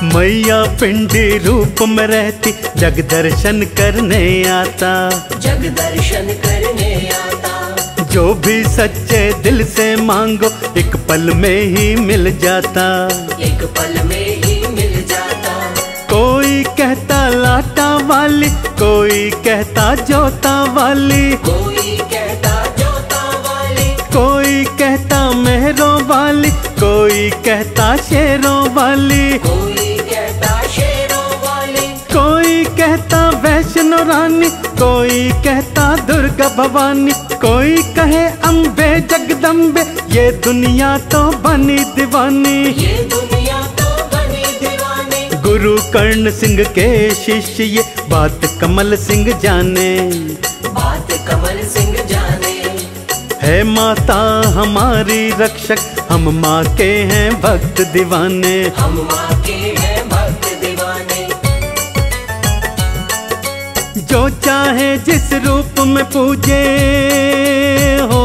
मैया पिंडी रूप में रहती, जग दर्शन करने आता, जग दर्शन करने आता। जो भी सच्चे दिल से मांगो, एक पल में ही मिल जाता, एक पल में ही मिल जाता। कोई कहता लाटा वाली, कोई कहता जोता वाली, कोई कहता जोता वाली, कोई कहता मेहरों वाली, कोई कहता शेरों वाली, कोई कहता शेरों वाली, कोई कहता वैष्णो रानी, कोई कहता दुर्गा भवानी, कोई कहे अम्बे जगदम्बे, ये दुनिया तो बनी दीवानी। ये दुनिया तो बनी दीवानी। गुरु कर्ण सिंह के शिष्य ये बात कमल सिंह जाने, बात कमल सिंह जाने। है माता हमारी रक्षक, हम माँ के हैं भक्त दीवाने, हम माँ के हैं भक्त दीवाने। जो चाहे जिस रूप में पूजे हो,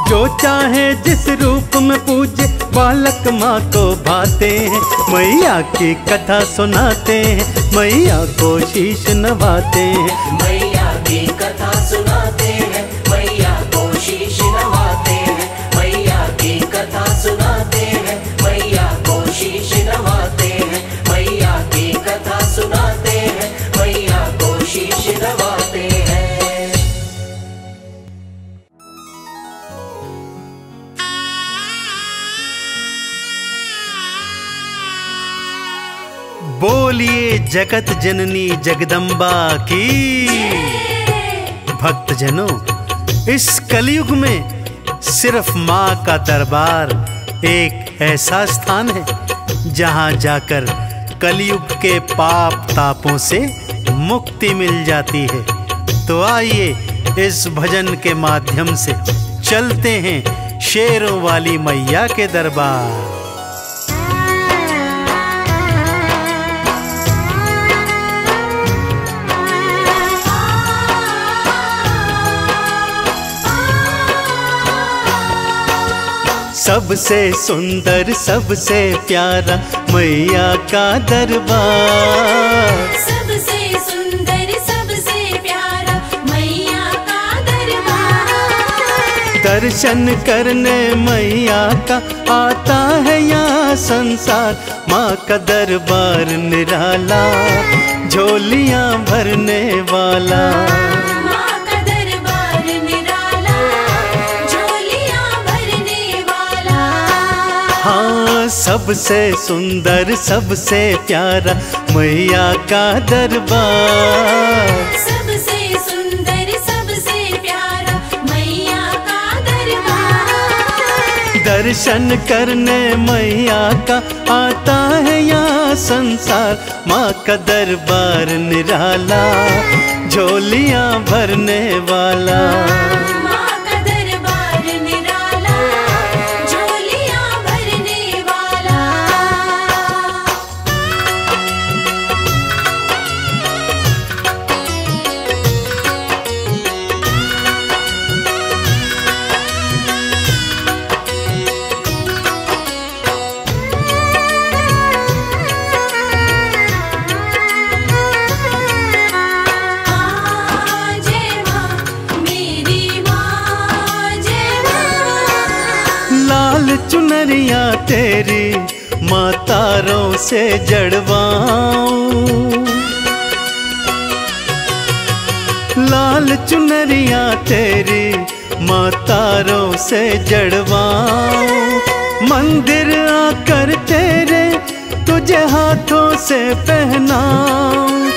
जो चाहे जिस रूप में पूजे, बालक माँ को भाते हैं। मैया की कथा सुनाते हैं, मैया को शीश नवाते हैं। मैया की कथा सुनाते हैं, मैया को शीश नवाते हैं। मैया की कथा सुनाते हैं, मैया को शीश नवाते हैं। मैया की कथा सुनाते हैं, मैया को शीश नवाते हैं। बोलिए जगत जननी जगदम्बा की। भक्तजनों, इस कलयुग में सिर्फ माँ का दरबार एक ऐसा स्थान है जहाँ जाकर कलयुग के पाप तापों से मुक्ति मिल जाती है। तो आइए इस भजन के माध्यम से चलते हैं शेरों वाली मैया के दरबार। सबसे सुंदर सबसे प्यारा मैया का दरबार, सबसे सुंदर सबसे प्यारा मैया का दरबार। दर्शन करने मैया का आता है यहाँ संसार। माँ का दरबार निराला, झोलियाँ भरने वाला। माँ का दरबार निराला, झोलियाँ हाँ, सबसे सुंदर सबसे प्यारा मैया का दरबार। सबसे सुंदर सबसे प्यारा मैया का दरबार। दर्शन करने मैया का आता है यहाँ संसार। माँ का दरबार निराला, झोलियाँ भरने वाला। माँ का दरबार निराला, झोलियाँ भरने वाला। जय माँ मेरी माँ, जय माँ। लाल चुनरिया तेरी माँ तारों से जड़वाऊं। लाल चुनरिया तेरी माँ तारों से जड़वाऊं। मंदिर आकर तेरे तुझे हाथों से पहनाऊं।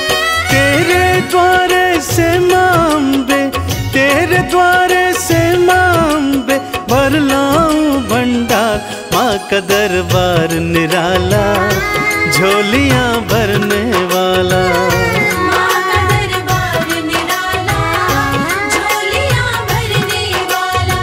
तेरे द्वारे से मांबे, तेरे द्वारे से मांबे भर लाऊं भंडार। माँ का दरबार निराला, झोलियाँ भरने वाला। माँ का दरबार निराला, झोलियाँ भरने वाला।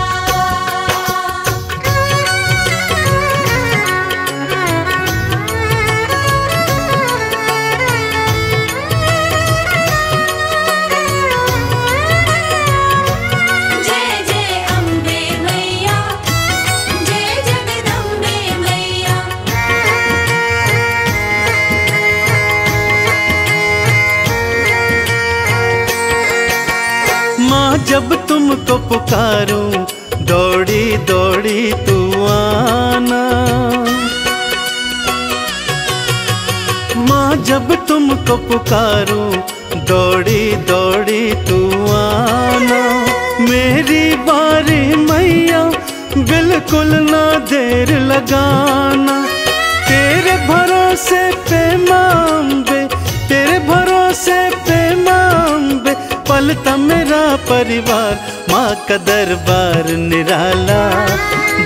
जय जय अम्बे मैया, जय जगदम्बे मैया। माँ जब तुमको पुकारूं, दौड़ी दौड़ी तू आना। माँ जब तुमको पुकारूं, दौड़ी दौड़ी तू आना। मेरी बारी मैया, बिल्कुल ना देर लगाना। तेरे भरोसे पे मांबे, तेरे भरोसे पे मांबे पलता मेरा परिवार। माँ का दरबार निराला,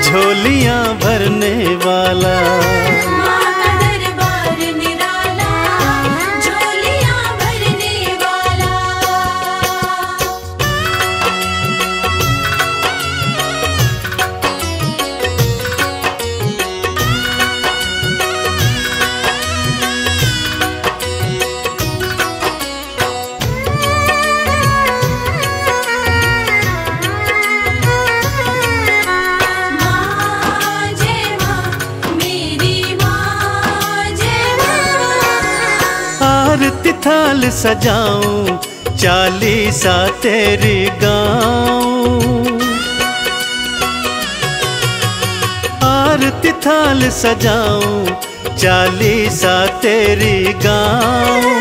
झोलियाँ भरने वाला। माँ का दरबार निराला, झोलियाँ भरने वाला। माँ जय माँ मेरी माँ, जय माँ। आरती थाल सजाऊं, चालीसा तेरी गाऊं। आरती थाल सजाऊं, चालीसा तेरी गाऊं।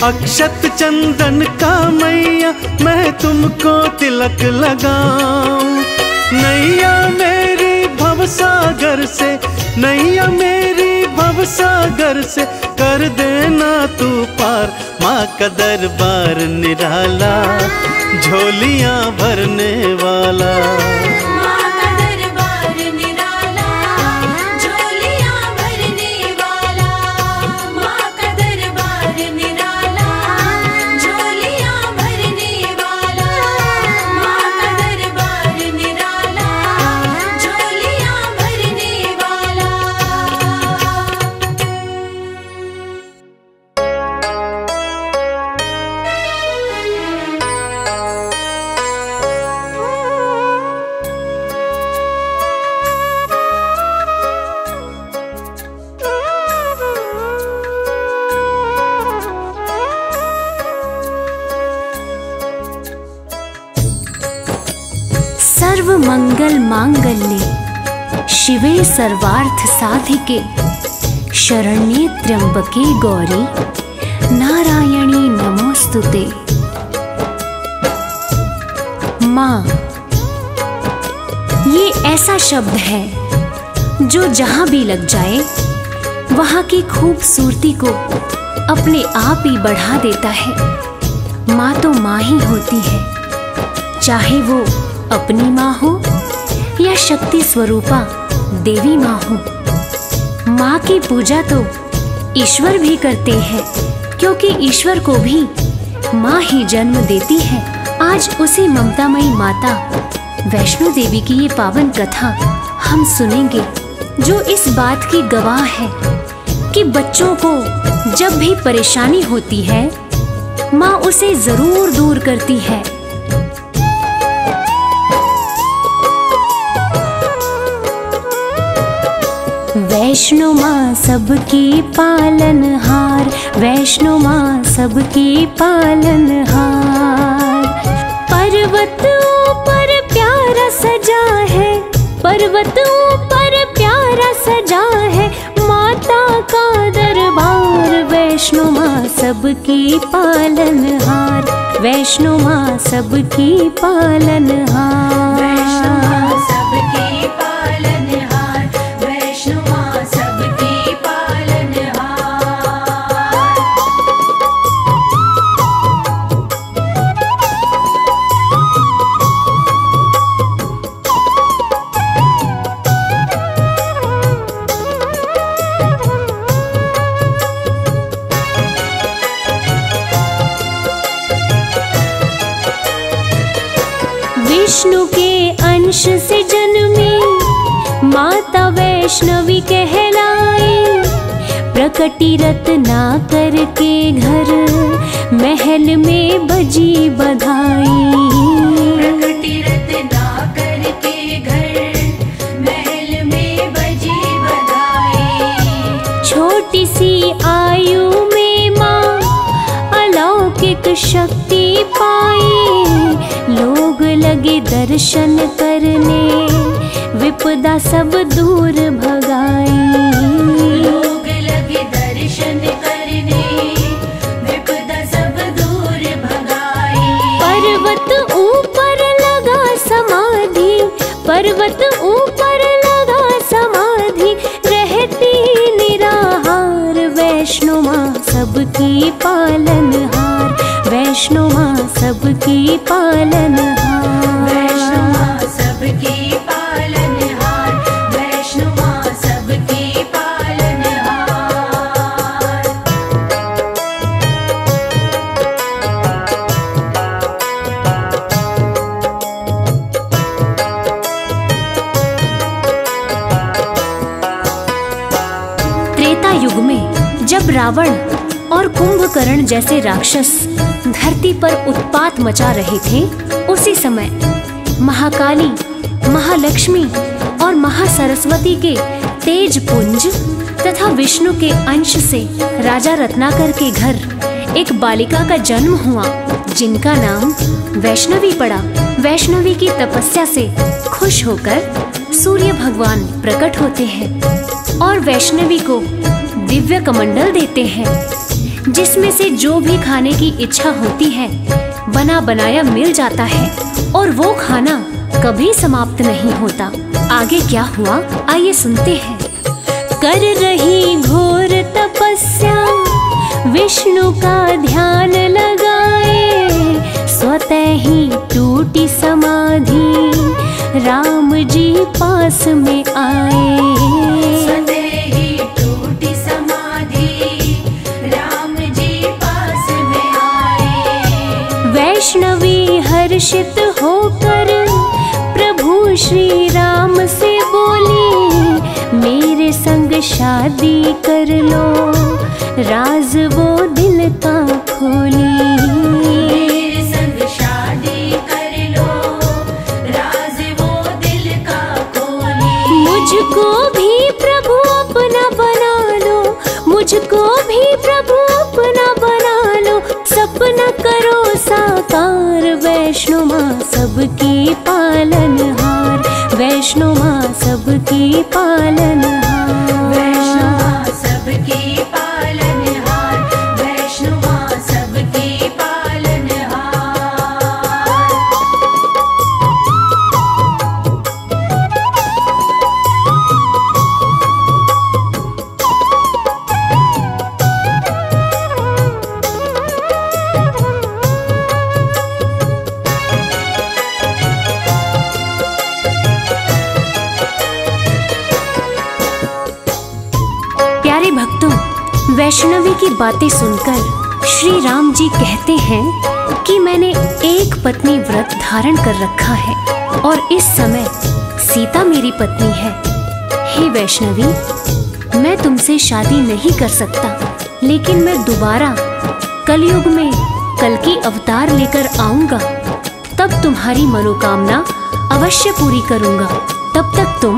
अक्षत चंदन का मैया मैं तुमको तिलक लगाऊं। नैया मेरी भवसागर से, नैया मेरी भवसागर से कर देना तू पार। माँ का दरबार निराला, झोलियाँ भरने वाला। माँ का दरबार निराला, झोलियाँ भरने वाला। माँ का दरबार निराला, झोलियाँ भरने वाला। माँ का दरबार निराला, झोलियाँ भरने वाला। सर्व मंगल मांगल्ये शिवे सर्वार्थ साधिके शरण्ये त्र्यंबके गौरी नारायणी नमोस्तुते। माँ, ये ऐसा शब्द है जो जहाँ भी लग जाए वहाँ की खूबसूरती को अपने आप ही बढ़ा देता है। माँ तो माँ ही होती है, चाहे वो अपनी माँ हो या शक्ति स्वरूपा देवी माँ हो। माँ की पूजा तो ईश्वर भी करते हैं, क्योंकि ईश्वर को भी माँ ही जन्म देती है। आज उसी ममतामयी माता वैष्णो देवी की ये पावन कथा हम सुनेंगे, जो इस बात की गवाह है कि बच्चों को जब भी परेशानी होती है माँ उसे जरूर दूर करती है। वैष्णो माँ सबकी पालनहार, वैष्णो माँ सबकी पालनहार। पर्वत ऊपर प्यारा सजा है, पर्वत ऊपर प्यारा सजा है माता का दरबार। वैष्णो माँ सबकी पालनहार, वैष्णो माँ सबकी पालनहार। वैष्णो माँ सबकी पालनहार, वैष्णो माँ सबकी पालनहार। विष्णु के अंश से जन्मी माता वैष्णवी कहलाई। प्रकटी रत्नाकर के घर महल में बजी बधाई। प्रकटी रत्नाकर के घर महल में बजी बधाई। छोटी सी आयु में माँ अलौकिक शक्ति पाई। लोग लगे दर्शन करने विपदा सब दूर भगाई। लोग लगे दर्शन करने विपदा सब दूर भगाई। पर्वत ऊपर लगा समाधि, पर्वत ऊपर लगा समाधि रहती निराहार। वैष्णो माँ सबकी पालनहार, वैष्णो माँ सबकी पालनहार। वैष्णो माँ सबकी पालनहार, वैष्णो माँ सबकी पालनहार। त्रेता युग में जब रावण और कुंभकर्ण जैसे राक्षस धरती पर उत्पात मचा रहे थे, उसी समय महाकाली, महालक्ष्मी और महासरस्वती के तेज पुंज तथा विष्णु के अंश से राजा रत्नाकर के घर एक बालिका का जन्म हुआ, जिनका नाम वैष्णवी पड़ा। वैष्णवी की तपस्या से खुश होकर सूर्य भगवान प्रकट होते हैं और वैष्णवी को दिव्य कमंडल देते हैं, जिसमें से जो भी खाने की इच्छा होती है बना बनाया मिल जाता है और वो खाना कभी समाप्त नहीं होता। आगे क्या हुआ आइए सुनते हैं। कर रही घोर तपस्या विष्णु का ध्यान लगाए। स्वतः ही टूटी समाधि राम जी पास में आए। स्वतः ही टूटी समाधि राम जी पास में आए। वैष्णवी हर्षित होकर प्रभु श्री राम से बोली, मेरे संग शादी कर लो, राज वो दिल का खोली। मेरे संग शादी कर लो, राज वो दिल का खोली। मुझको भी प्रभु अपना बना लो, मुझको भी प्रभु अपना बना लो, सपना करो साकार। वैष्णो माँ सबकी पालनहार, वैष्णो माँ सबकी पालनहार। वैष्णो माँ सबकी पालनहार, वैष्णो माँ सबकी पालनहार। प्यारे भक्तों, वैष्णवी की बातें सुनकर श्री राम जी कहते हैं कि मैंने एक पत्नी व्रत धारण कर रखा है और इस समय सीता मेरी पत्नी है। हे वैष्णवी, मैं तुमसे शादी नहीं कर सकता, लेकिन मैं दोबारा कलयुग में कल्कि अवतार लेकर आऊंगा। तब तुम्हारी मनोकामना अवश्य पूरी करूंगा। तब तक तुम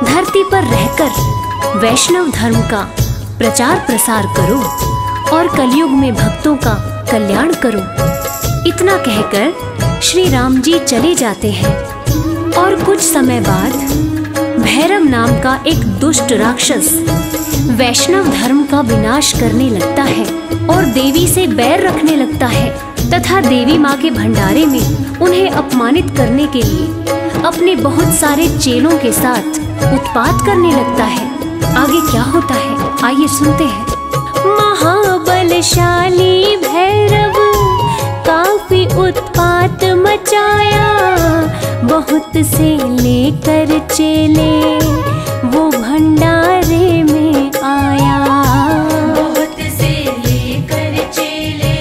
धरती पर रहकर वैष्णव धर्म का प्रचार प्रसार करो और कलयुग में भक्तों का कल्याण करो। इतना कहकर श्री राम जी चले जाते हैं और कुछ समय बाद भैरव नाम का एक दुष्ट राक्षस वैष्णव धर्म का विनाश करने लगता है और देवी से बैर रखने लगता है तथा देवी माँ के भंडारे में उन्हें अपमानित करने के लिए अपने बहुत सारे चेलों के साथ उत्पात करने लगता है। आगे क्या होता है आइए सुनते हैं। महाबलशाली भैरव काफी उत्पात मचाया, बहुत से लेकर चेले वो भंडारे में आया। बहुत से लेकर चेले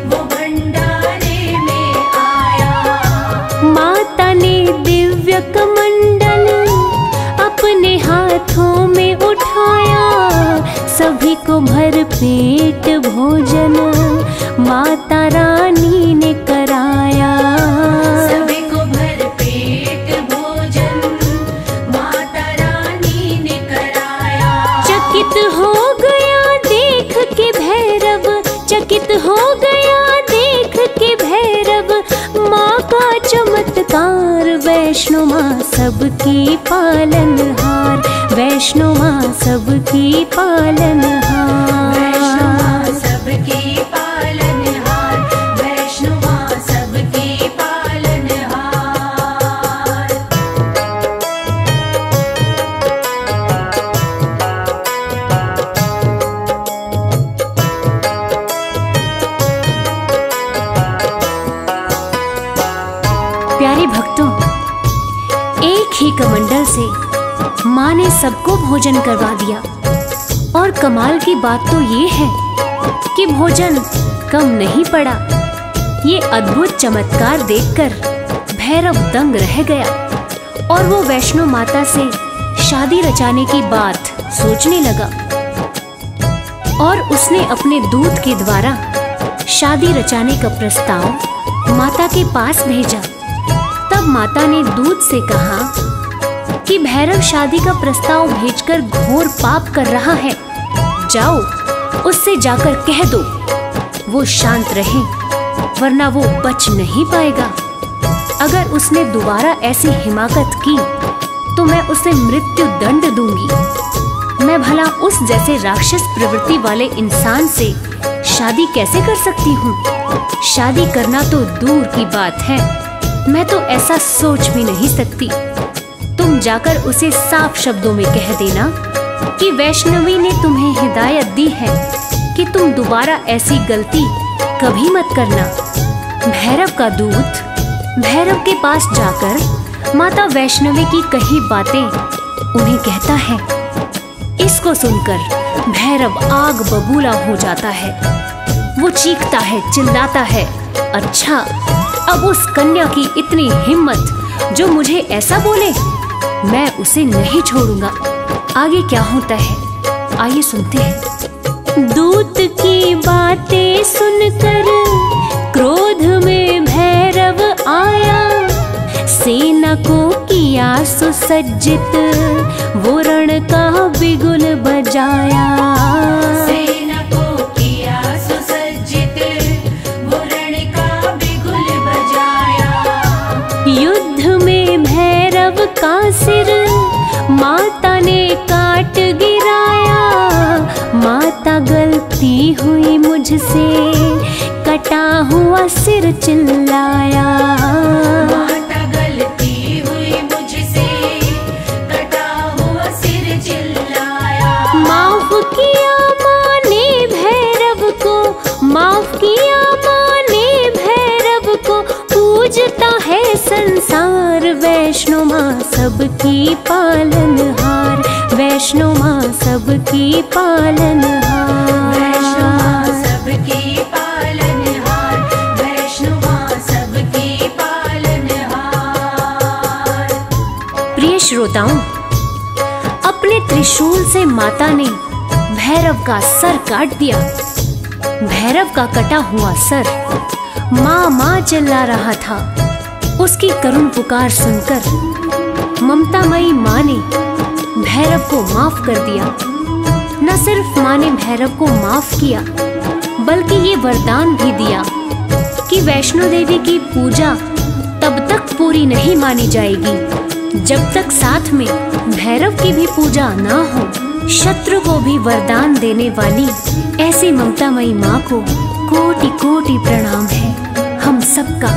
वो भंडारे में आया। माता ने दिव्य कमंडल अपने हाथों में उठाया, सभी को भर पेट भोजन माता रानी ने कराया। सभी को भर पेट भोजन माता रानी ने कराया। चकित हो गया देख के भैरव, चकित हो गया देख के भैरव, माँ का चमत्कार। वैष्णो माँ सबकी पालनहार, वैष्णो माँ सबकी पालनहार। वैष्णो माँ सबकी पालनहार, वैष्णो माँ सबकी पालनहार। प्यारे भक्तों, एक ही कमंडल से माँ ने सबको भोजन करवा दिया और कमाल की बात तो ये है कि भोजन कम नहीं पड़ा। ये अद्भुत चमत्कार देखकर भैरव दंग रह गया और वो वैष्णो माता से शादी रचाने की बात सोचने लगा और उसने अपने दूत के द्वारा शादी रचाने का प्रस्ताव माता के पास भेजा। तब माता ने दूत से कहा कि भैरव शादी का प्रस्ताव भेजकर घोर पाप कर रहा है, जाओ उससे जाकर कह दो वो शांत रहे, वरना वो बच नहीं पाएगा। अगर उसने दोबारा ऐसी हिमाकत की तो मैं उसे मृत्यु दंड दूंगी। मैं भला उस जैसे राक्षस प्रवृत्ति वाले इंसान से शादी कैसे कर सकती हूँ? शादी करना तो दूर की बात है, मैं तो ऐसा सोच भी नहीं सकती। तुम जाकर उसे साफ शब्दों में कह देना कि वैष्णवी ने तुम्हें हिदायत दी है कि तुम दोबारा ऐसी गलती कभी मत करना। भैरव का दूत भैरव के पास जाकर माता वैष्णवी की कही बातें उन्हें कहता है। इसको सुनकर भैरव आग बबूला हो जाता है। वो चीखता है, चिल्लाता है, अच्छा अब उस कन्या की इतनी हिम्मत जो मुझे ऐसा बोले, मैं उसे नहीं छोड़ूंगा। आगे क्या होता है आइए सुनते हैं। दूत की बातें सुनकर क्रोध में भैरव आया, सेना को किया सुसज्जित, वो रण का बिगुल बजाया। सेना को किया सुसज्जित, वो रण का बिगुल बजाया। युद्ध में भैरव का सिर माता ने काट गिराया। माता गलती हुई मुझसे, कटा हुआ सिर चिल्लाया। माता गलती हुई मुझसे, कटा हुआ सिर चिल्लाया। माफ किया माँ ने भैरव को, माफ किया माँ ने भैरव को, पूजता है संसार। वैष्णो माँ सबकी पालनहार, वैष्णो माँ सबकी पालनहार। वैष्णो माँ सबकी पालनहार, वैष्णो माँ सबकी पालनहार। प्रिय श्रोताओं, अपने त्रिशूल से माता ने भैरव का सर काट दिया। भैरव का कटा हुआ सर माँ माँ चिल्ला रहा था। उसकी करुण पुकार सुनकर ममतामयी माँ ने भैरव को माफ कर दिया। न सिर्फ माँ ने भैरव को माफ किया, बल्कि ये वरदान भी दिया कि वैष्णो देवी की पूजा तब तक पूरी नहीं मानी जाएगी जब तक साथ में भैरव की भी पूजा ना हो। शत्रु को भी वरदान देने वाली ऐसी ममतामयी माँ को कोटि कोटि प्रणाम है। हम सबका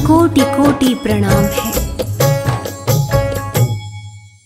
कोटि कोटि प्रणाम है।